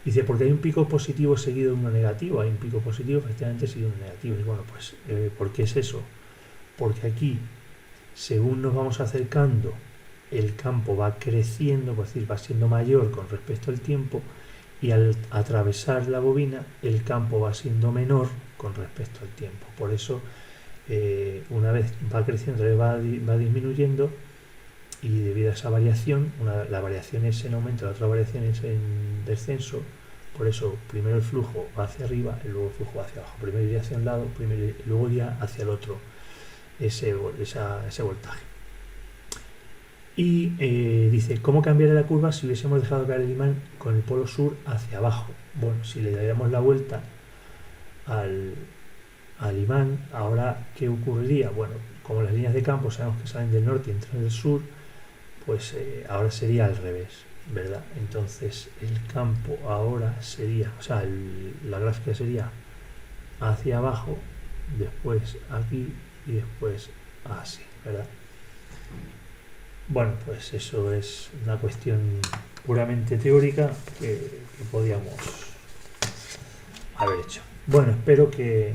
Speaker 1: Dice, porque hay un pico positivo seguido de uno negativo, hay un pico positivo efectivamente seguido de uno negativo. Y bueno, pues, ¿por qué es eso? Porque aquí, según nos vamos acercando, el campo va creciendo, es decir, va siendo mayor con respecto al tiempo, y al atravesar la bobina, el campo va siendo menor con respecto al tiempo. Por eso, una vez va creciendo, va disminuyendo, y debido a esa variación, la variación es en aumento, la otra variación es en descenso. Por eso primero el flujo va hacia arriba y luego el flujo va hacia abajo. Primero iría hacia un lado, luego iría hacia el otro ese voltaje. Y dice, ¿cómo cambiaría la curva si hubiésemos dejado caer el imán con el polo sur hacia abajo? Bueno, si le daríamos la vuelta al imán, ahora ¿qué ocurriría? Bueno, como las líneas de campo sabemos que salen del norte y entran del sur, pues ahora sería al revés, ¿verdad? Entonces el campo ahora sería, o sea, la gráfica sería hacia abajo, después aquí y después así, ¿verdad? Bueno, pues eso es una cuestión puramente teórica que podíamos haber hecho. Bueno, espero que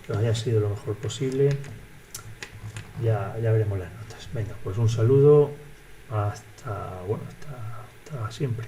Speaker 1: os haya sido lo mejor posible. Ya veremos las notas. Venga, pues un saludo hasta siempre.